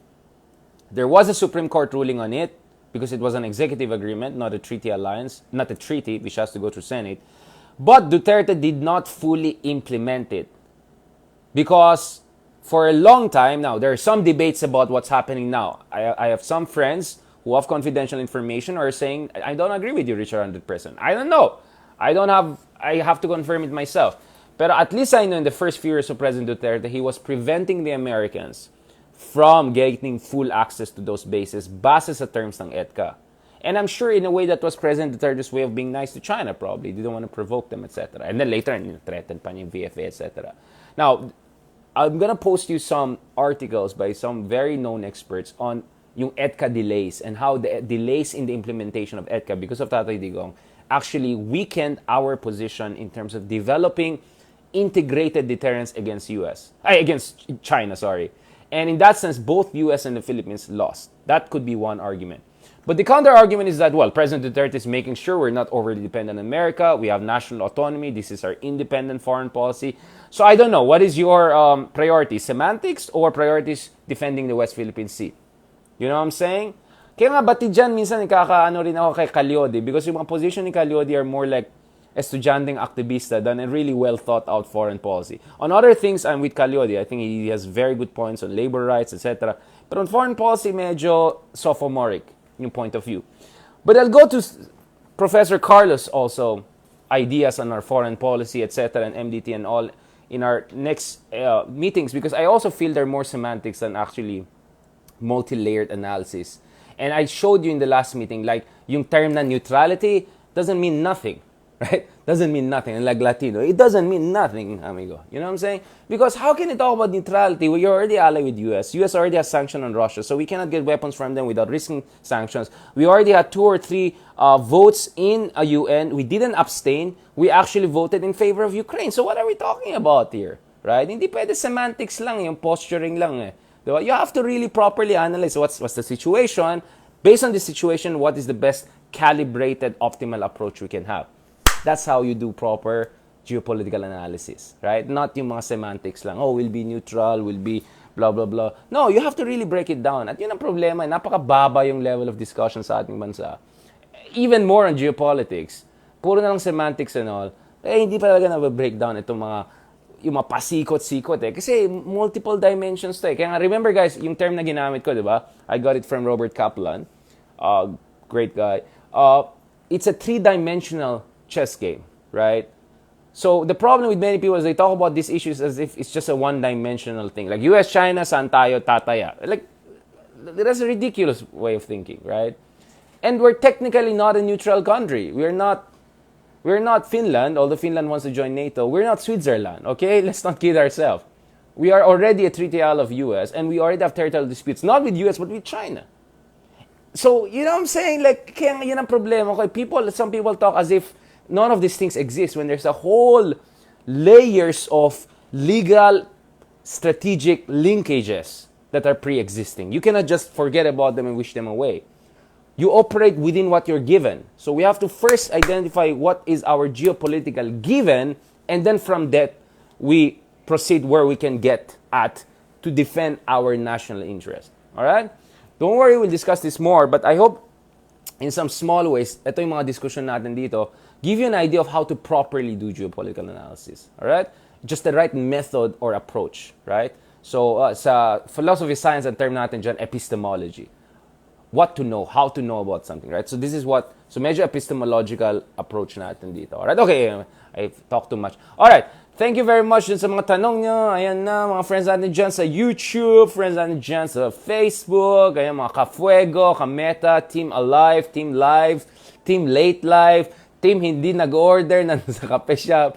There was a Supreme Court ruling on it, because it was an executive agreement, not a treaty alliance, not a treaty, which has to go through Senate. But Duterte did not fully implement it. Because for a long time now, there are some debates about what's happening now. I have some friends who have confidential information or are saying, I don't agree with you, Richard, 100%. I don't know. I have to confirm it myself. But at least I know in the first few years of President Duterte, he was preventing the Americans from getting full access to those bases base sa terms ng EDCA. And I'm sure in a way that was President Duterte's way of being nice to China probably. They don't want to provoke them, etc. And then later, threatened pa niya yung VFA, etc. Now, I'm gonna post you some articles by some very known experts on yung EDCA delays and how the delays in the implementation of EDCA because of Tatay Digong actually weakened our position in terms of developing integrated deterrence against China, sorry. And in that sense, both US and the Philippines lost. That could be one argument. But the counter-argument is that, well, President Duterte is making sure we're not overly dependent on America. We have national autonomy. This is our independent foreign policy. So I don't know. What is your priority? Semantics or priorities defending the West Philippine Sea? You know what I'm saying? Kaya nga bati dyan, minsan nakakaano rin ako kay Calyode because yung mga position ni Calyode are more like estudyanteng aktivista than a really well thought out foreign policy. On other things, I'm with Calyode. I think he has very good points on labor rights, etc. But on foreign policy, medyo sophomoric yung point of view. But I'll go to Professor Carlos also, ideas on our foreign policy, etc. and MDT and all in our next meetings because I also feel they're more semantics than actually multi-layered analysis. And I showed you in the last meeting, like, yung term na neutrality doesn't mean nothing. Right? Doesn't mean nothing. And like Latino, it doesn't mean nothing, amigo. You know what I'm saying? Because how can it talk about neutrality when you're already allied with US? US already has sanctions on Russia, so we cannot get weapons from them without risking sanctions. We already had 2 or 3 votes in a UN. We didn't abstain. We actually voted in favor of Ukraine. So what are we talking about here? Right? Hindi pwede semantics lang, yung posturing lang eh. Diba? You have to really properly analyze what's the situation. Based on the situation, what is the best calibrated, optimal approach we can have. That's how you do proper geopolitical analysis, right? Not yung mga semantics lang. Oh, we'll be neutral, we'll be blah, blah, blah. No, you have to really break it down. At yun ang problema, napakababa yung level of discussion sa ating bansa. Even more on geopolitics. Puro na lang semantics and all. Hindi pa talaga na-breakdown itong yung mga pasikot-sikot Kasi multiple dimensions to Kaya nga, remember guys, yung term na ginamit ko, di ba? I got it from Robert Kaplan. Great guy. It's a three-dimensional chess game, right? So the problem with many people is they talk about these issues as if it's just a one-dimensional thing. Like US, China, saan tayo, tataya. Like, that's a ridiculous way of thinking, right? And we're technically not a neutral country. We're not Finland, although Finland wants to join NATO. We're not Switzerland, okay? Let's not kid ourselves. We are already a treaty ally of US, and we already have territorial disputes, not with US, but with China. So, you know what I'm saying? Like, kaya yun ang problema ko. Some people talk as if none of these things exist when there's a whole layers of legal, strategic linkages that are pre-existing. You cannot just forget about them and wish them away. You operate within what you're given. So we have to first identify what is our geopolitical given, and then from that, we proceed where we can get at to defend our national interest. All right? Don't worry, we'll discuss this more, but I hope in some small ways, ito yung mga discussion natin dito, give you an idea of how to properly do geopolitical analysis. All right? Just the right method or approach, right? So sa philosophy, science, ang term natin dyan, epistemology. What to know, how to know about something, right? So this is so medyo epistemological approach natin dito. Alright, okay, I talked too much. Alright, thank you very much dun sa mga tanong nyo. Ayan na, mga friends natin dyan sa YouTube, friends natin dyan sa Facebook, ayan mga Kafuego, Kameta, Team Alive, Team Live, Team Late Live, Team hindi nag-order na sa kape shop.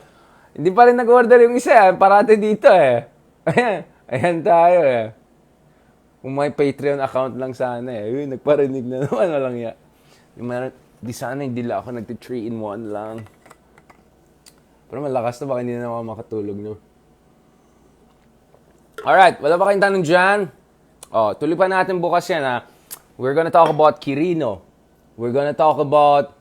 Hindi pa rin nag-order yung isa, parati dito Ayan tayo Kung may Patreon account lang sana Uy, nagparinig na naman, walang ya. Di sana hindi lang ako nagti 3-in-1 lang. Pero malakas na baka hindi na ako makatulog, no? Alright, wala ba kayong tanong dyan? Tuloy pa natin bukas yan, We're gonna talk about Quirino. We're gonna talk about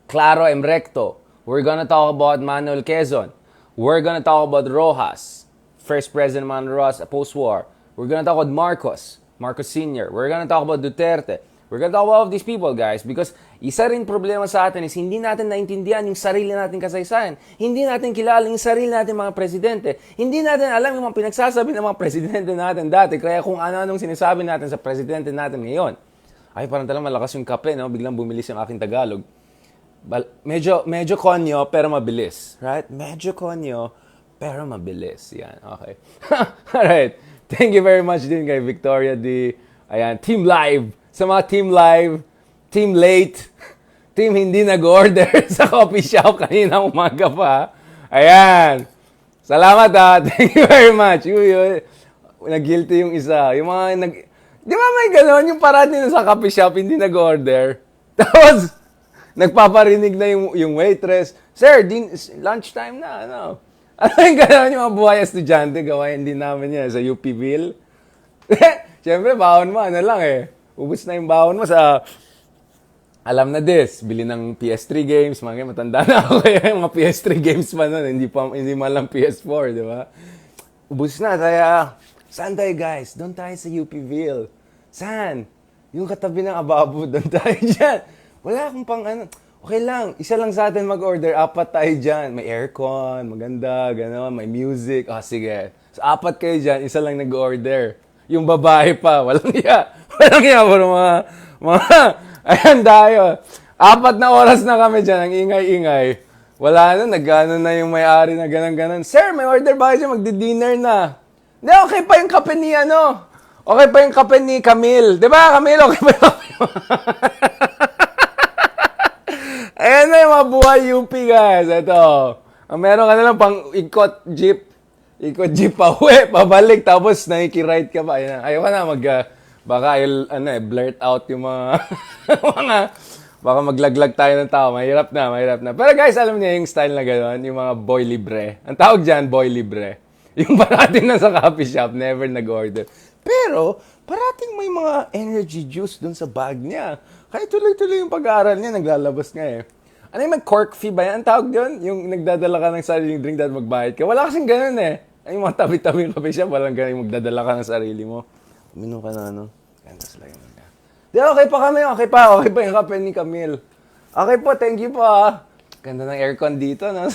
Claro M. Recto. We're gonna talk about Manuel Quezon. We're gonna talk about Rojas, first President Manuel Rojas post-war. We're gonna talk about Marcos Sr. We're gonna talk about Duterte. We're gonna talk about all of these people, guys, because isa rin problema sa atin is hindi natin naintindihan yung sarili nating kasaysayan. Hindi natin kilala yung sarili natin mga presidente. Hindi natin alam yung mga pinagsasabi ng mga presidente natin dati. Kaya kung ano-anong sinasabi natin sa presidente natin ngayon. Ay, parang talagang malakas yung kape, no? Biglang bumilis yung aking Tagalog. Medyo konyo, pero mabilis. Right? Medyo konyo, pero mabilis. Yan, okay. Alright. Thank you very much din kay Victoria D. Ayan, Team Live. Sa mga Team Live, Team Late, Team hindi nag-order sa coffee shop kanina umaga pa. Ayan. Salamat Thank you very much. Nag-guilty yung isa. Yung mga di ba may gano'n yung parati na sa coffee shop hindi nag-order. Tapos, nagpaparinig na yung waitress. Sir, lunchtime na, ano? Ano yung gano'n yung mga buhay estudyante, gawain din namin yan sa UPville. Siyempre, baon mo, ubus na yung baon mo sa, alam na bili ng PS3 games, mga matanda na ako kaya yung mga PS3 games pa nun, hindi man lang PS4, di ba? Ubus na, kaya, saan tayo guys? Doon tayo sa UPville. Saan? Yung katabi ng Ababo, doon tayo dyan. Wala akong pang okay lang, isa lang sa atin mag-order, 4 tayo dyan. May aircon, maganda, gano'n, may music. Sige. So, 4 kayo dyan, isa lang nag-order. Yung babae pa, walang iya. Walang iya, pero ayan tayo. 4 na oras na kami dyan, ang ingay-ingay. Wala na, nag-ano na yung may-ari na ganon-ganon. Sir, may order ba kayo? Magdi-dinner na. Hindi, okay pa yung kape ni Okay pa yung kape ni Camille. Di ba, Camille? Okay pa yung kape. Ayan na yung mga buhay UP, guys. Ito. Meron ka na lang pang ikot jeep pa uwi, pabalik, tapos nakikiride ka pa. Ayan. Ayaw ka na baka blurt out yung mga, baka maglaglag tayo ng tao. Mahirap na. Pero guys, alam niyo yung style na gano'n, yung mga boy libre. Ang tawag dyan, boy libre. Yung parating na sa coffee shop, never nag-order. Pero, parating may mga energy juice dun sa bag niya. Kaya tuloy-tuloy yung pag-aaral niya, naglalabas nga Ano yung cork fee ba yan? Ang tawag doon? Yung nagdadala ka ng sariling drink dahil magbayad ka. Wala kasing ganun Ay, yung mga tabi-tabi kape siya, parang ganun, magdadala ka ng sarili mo. Uminom ka na, ano? Gantas lang yun. Di, okay pa kami, okay pa yung kape ni Camille. Okay po, thank you po Ganda ng aircon dito, no?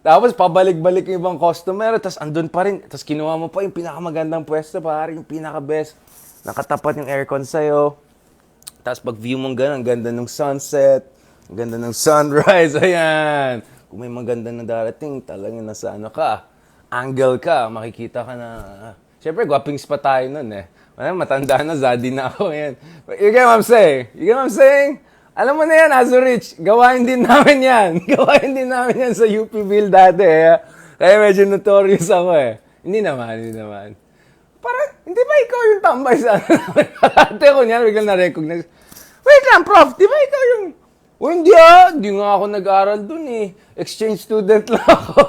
Tapos pabalik-balik yung ibang customer, tapos andun pa rin, tapos kinuha mo pa yung pinakamagandang pwesto, pare, yung pinaka-best. Nakatapat yung aircon sa'yo. Tapos pag view mong gano'n, ang ganda ng sunset, ang ganda ng sunrise, ayan. Kung may maganda na darating, talagang nasa ano ka, angle ka, makikita ka na. Siyempre, guwapings pa tayo nun eh. Matanda na, zaddy na ako yan. You get what I'm saying? You get what I'm saying? Alam mo na yan, Azurich, gawain din namin yan. Gawain din namin yan sa UPville dati eh. Kaya medyo notorious ako eh. Hindi naman. Parang, hindi ba ikaw yung tambay sa ano namin? Ate ko niyan, biglang na-recognize. Wait lang, prof, di ba ikaw yung... Hindi nga ako nag-aral dun eh. Exchange student lang ako.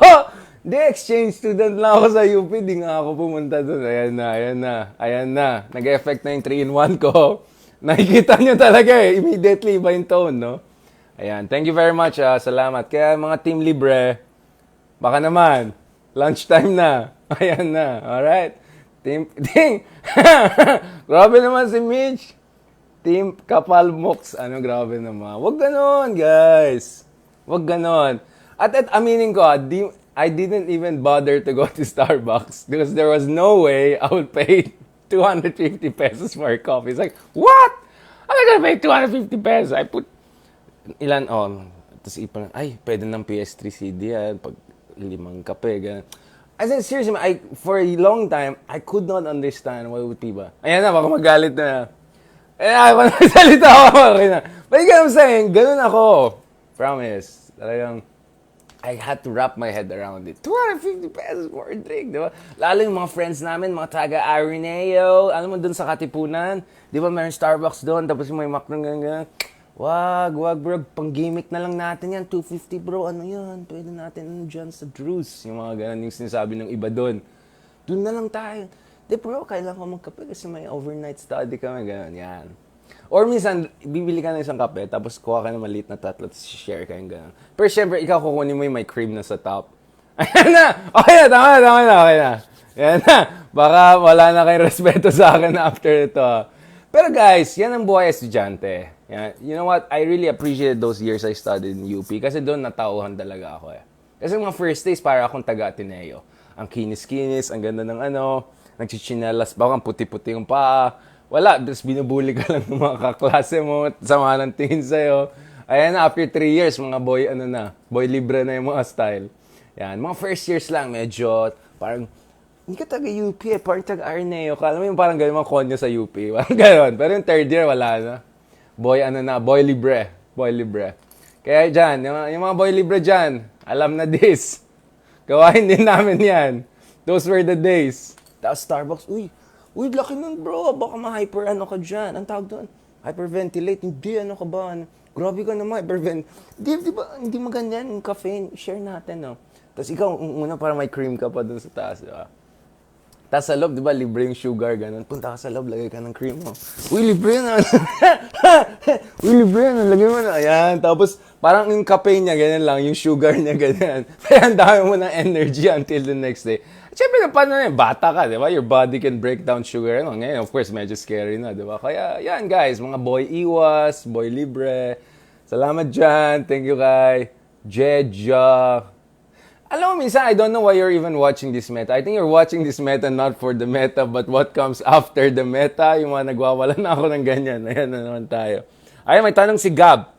Hindi, exchange student lang ako sa UP, di nga ako pumunta dun. Ayan na. Nag-effect na yung 3-in-1 ko. Nakikita nyo talaga eh. Immediately, iba yung tone, no? Ayan. Thank you very much. Salamat. Kaya mga Team Libre, baka naman, lunchtime na. Ayan na. Alright? Team... Grabe naman si Mitch. Team Kapal Mox. Grabe naman. Wag ganon, guys. Wag ganon. At aminin ko, I didn't even bother to go to Starbucks because there was no way I would pay 250 pesos for a coffee. It's like, what? I'm not gonna pay 250 pesos. I put, tapos ipan, pwede ng PS3 CD yan, pag 5 kape, gano'n. I said, seriously, for a long time, I could not understand why would people, ayan na, baka magalit na. Ako nagsalita ako, okay na. But you get what I'm saying, ganun ako. Promise. Talagang, I had to wrap my head around it. 250 pesos for a drink, di ba? Lalo yung mga friends namin, mga taga-Arineo, alam mo dun sa Katipunan, di ba meron Starbucks doon, tapos may McDonald's, ganyan. Wag bro, pang-gimmick na lang natin yan, 250 bro, ano yan, pwede natin dyan sa Drews. Yung mga ganun yung sinasabi ng iba doon. Doon na lang tayo. Di bro, kailangan ko magkape kasi may overnight study kami, ganun, yan. Or minsan, bibili ka ng isang kape, tapos kuha ka ng maliit na tatlo, tapos share ka yung gano'n. Pero syempre, ikaw kukunin mo yung may cream na sa top. Ayan na! Okay na, tama na. Ayan na. Baka wala na kayong respeto sa akin after ito. Pero guys, yan ang buhay estudyante. Yan. You know what? I really appreciate those years I studied in UP kasi doon natauhan talaga ako eh. Kasi mga first days, para akong taga-Ateneo. Ang kinis-kinis, ang ganda ng nagchichinelas, baka ang puti-puti yung paa. Wala, tapos binubuli ka lang ng mga kaklase mo, sama ng tingin sa'yo. Ayan na, after 3 years, mga boy libre na yung mga style. Yan, mga first years lang, medyo, parang, hindi ka taga-UP parang taga-Arneo ka. Alam mo yung parang gano'n mga konyo sa UP. Parang gano'n. Pero yung third year, wala na. Boy libre. Kaya dyan, yung mga boy libre dyan, alam na this. Gawain din namin yan. Those were the days. Tapos Starbucks, Uy, laki nun bro, baka ma-hyper ka dyan. Ang tawag doon, hyperventilate. Hindi, ka ba? Grabe ka naman, Di ba, hindi maganyan yung caffeine. Share natin, no? Tapos ikaw, una parang may cream ka pa doon sa taas, di ba? Tapos sa loob, di ba, libre yung sugar, ganun. Punta ka sa loob, lagay ka ng cream mo. Uy, libre yan. Lagay mo na. Ayan, tapos parang yung kape niya, ganyan lang, yung sugar niya, ganyan. Kaya ang dami mo ng energy until the next day. Siyempre, paano na yun? Bata ka, di ba? Your body can break down sugar. Ngayon, of course, medyo scary na, di ba? Kaya, yan, guys, mga boy iwas, boy libre. Salamat dyan. Thank you kay Jeja. Alam mo, minsan, I don't know why you're even watching this meta. I think you're watching this meta not for the meta, but what comes after the meta. Yung mga nagwawala na ako ng ganyan. Ayan na naman tayo. Ay, may tanong si Gab.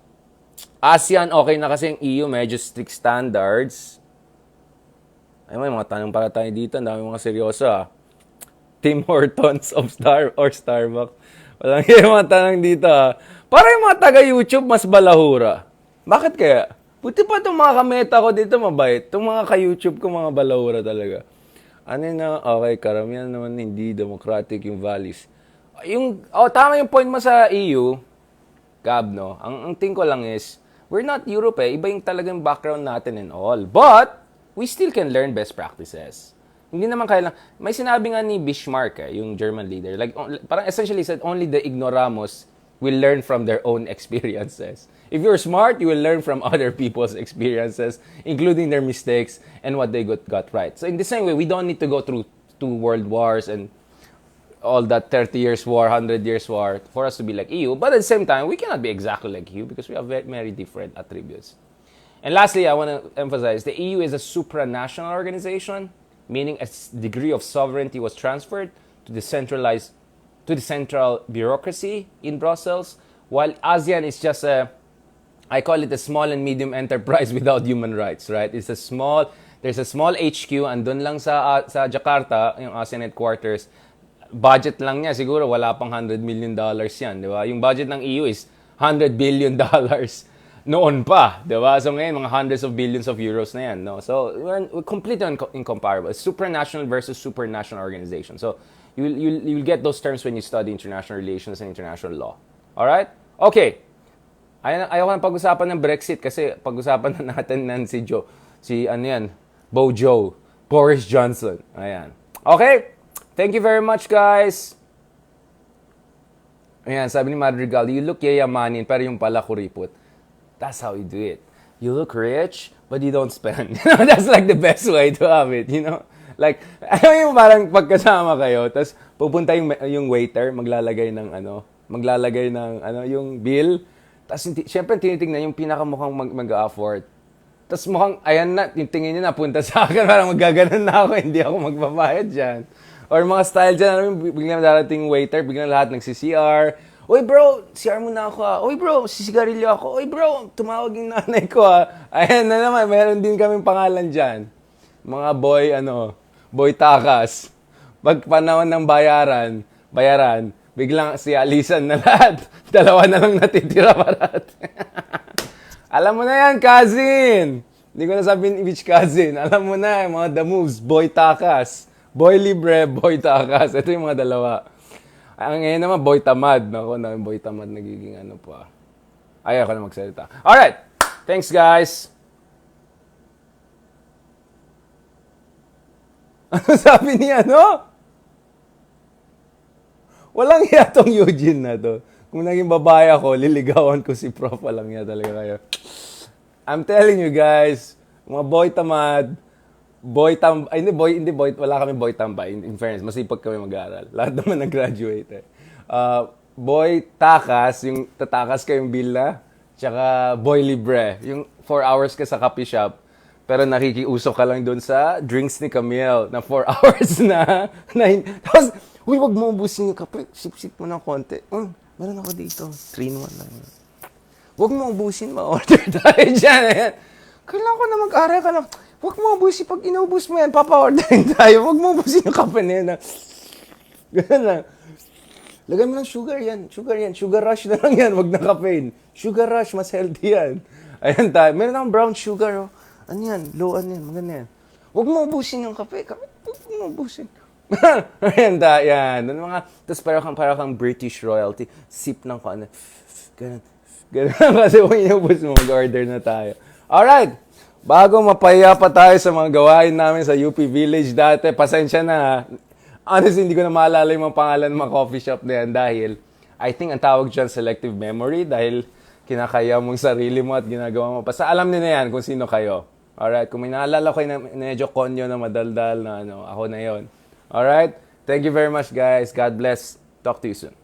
ASEAN, okay na kasi yung EU, medyo strict standards. Ay, may mga tanong para tayo dito. Ang dami mga seryoso, Tim Hortons of Starbucks. Walang yung mga tanong dito, Para yung mga taga-YouTube, mas balahura. Bakit kaya? Buti pa itong mga kameta ko dito, mabait. Itong mga ka-YouTube ko, mga balahura talaga. Okay, karamihan naman hindi democratic yung values. Tama yung point mo sa EU, Gab, no? Ang thing ko lang is, we're not Europe eh. Iba yung talagang background natin and all. But, we still can learn best practices. Hindi naman kailangan. May sinabi nga ni Bismarck, yung German leader. Like, parang essentially said, only the ignoramus will learn from their own experiences. If you're smart, you will learn from other people's experiences, including their mistakes and what they got right. So in the same way, we don't need to go through 2 world wars and all that 30 years war, 100 years war for us to be like EU. But at the same time, we cannot be exactly like EU because we have very, very different attributes. And lastly, I want to emphasize the EU is a supranational organization, meaning a degree of sovereignty was transferred to the central bureaucracy in Brussels, while ASEAN is just I call it a small and medium enterprise without human rights, right? There's a small HQ, andun lang sa Jakarta, yung ASEAN headquarters. Budget lang niya, siguro wala pang $100 million yan, di ba? Yung budget ng EU is $100 billion noon pa, di ba? So ngayon, mga hundreds of billions of euros na yan, no? So we're completely incomparable. It's supranational versus supranational organization. So you'll get those terms when you study international relations and international law. Alright? Okay. Ayaw ko na pag-usapan ng Brexit kasi pag-usapan na natin ng Boris Johnson. Ayan. Okay? Thank you very much, guys. Ayan, sabi ni Madrigal, you look yayamanin, pero yung pala kuripot. That's how you do it. You look rich, but you don't spend. That's like the best way to have it, you know? Like, alam mo parang pagkasama kayo, tapos pupunta yung waiter, maglalagay ng yung bill. Tapos syempre tinitingnan yung pinakamukhang mag-afford. Tapos mukhang, ayan na, yung tingin niya napunta sa akin, parang magaganon na ako, hindi ako magbabayad dyan. Or mga style dyan, biglang darating waiter, biglang lahat nagsi-CR. Uy bro, CR muna ako ha. Uy bro, sisigarilyo ako. Uy bro, tumawag yung nanay ko ha. Ayan na naman, meron din kaming pangalan dyan. Mga boy takas. Pag panahon ng bayaran, biglang si alisan na lahat. 2 na lang natitira parat. Alam mo na yan, cousin. Hindi ko na sabihin which cousin. Alam mo na, mga the moves, boy takas. Boy libre, boy takas. Ito yung mga dalawa. Ang ngayon naman, boy tamad. Naku, boy tamad nagiging pa. Ayaw ko na magsalita. Alright. Thanks, guys. Ano sabi niya, Walang iya tong Eugene na to. Kung naging babae ako, liligawan ko si Prof. Walang iya talaga kayo. I'm telling you, guys, mga boy tamad, wala kami boy tambay. In fairness, masipag kami mag-aaral. Lahat naman nag-graduate. Boy takas, yung tatakas kayong bill na, tsaka boy libre, yung 4 hours ka sa coffee shop, pero nakikiusok ka lang doon sa drinks ni Camille na 4 hours na. Tapos, uy, wag mo ubusin yung kape, sip-sip mo ng konti. Meron ako dito, 3-in-1 lang. Wag mo ubusin, ma-order tayo dyan. Kailangan ko na mag-aral ka lang. Huwag mo ubusin. Pag inaubos mo yan, papa-orderin tayo. Huwag mo ubusin yung kape na yan. Ganun lang. Lagay mo ng sugar yan. Sugar rush na lang yan. Huwag na caffeine. Sugar rush, mas healthy yan. Ayan tayo. Meron akong brown sugar. Ano yan? Low ano yan? Maganda yan. Huwag mo ubusin yung kape. Huwag mo ubusin. Ayan tayo. Yan. Tapos parang kang British royalty. Sip ng ano. Ganun. Kasi kung inubos mo, mag-order na tayo. Alright. Bago mapahiya pa tayo sa mga gawain namin sa UP Village dati, pasensya na. Honestly, hindi ko na maalala yung mga pangalan ng mga coffee shop na yan dahil I think ang tawag dyan selective memory dahil kinakaya mong sarili mo at ginagawa mo. Basta alam niyo na yan kung sino kayo. Alright? Kung may naalala ko na medyo konyo na madaldal na ako na yon. Alright? Thank you very much, guys. God bless. Talk to you soon.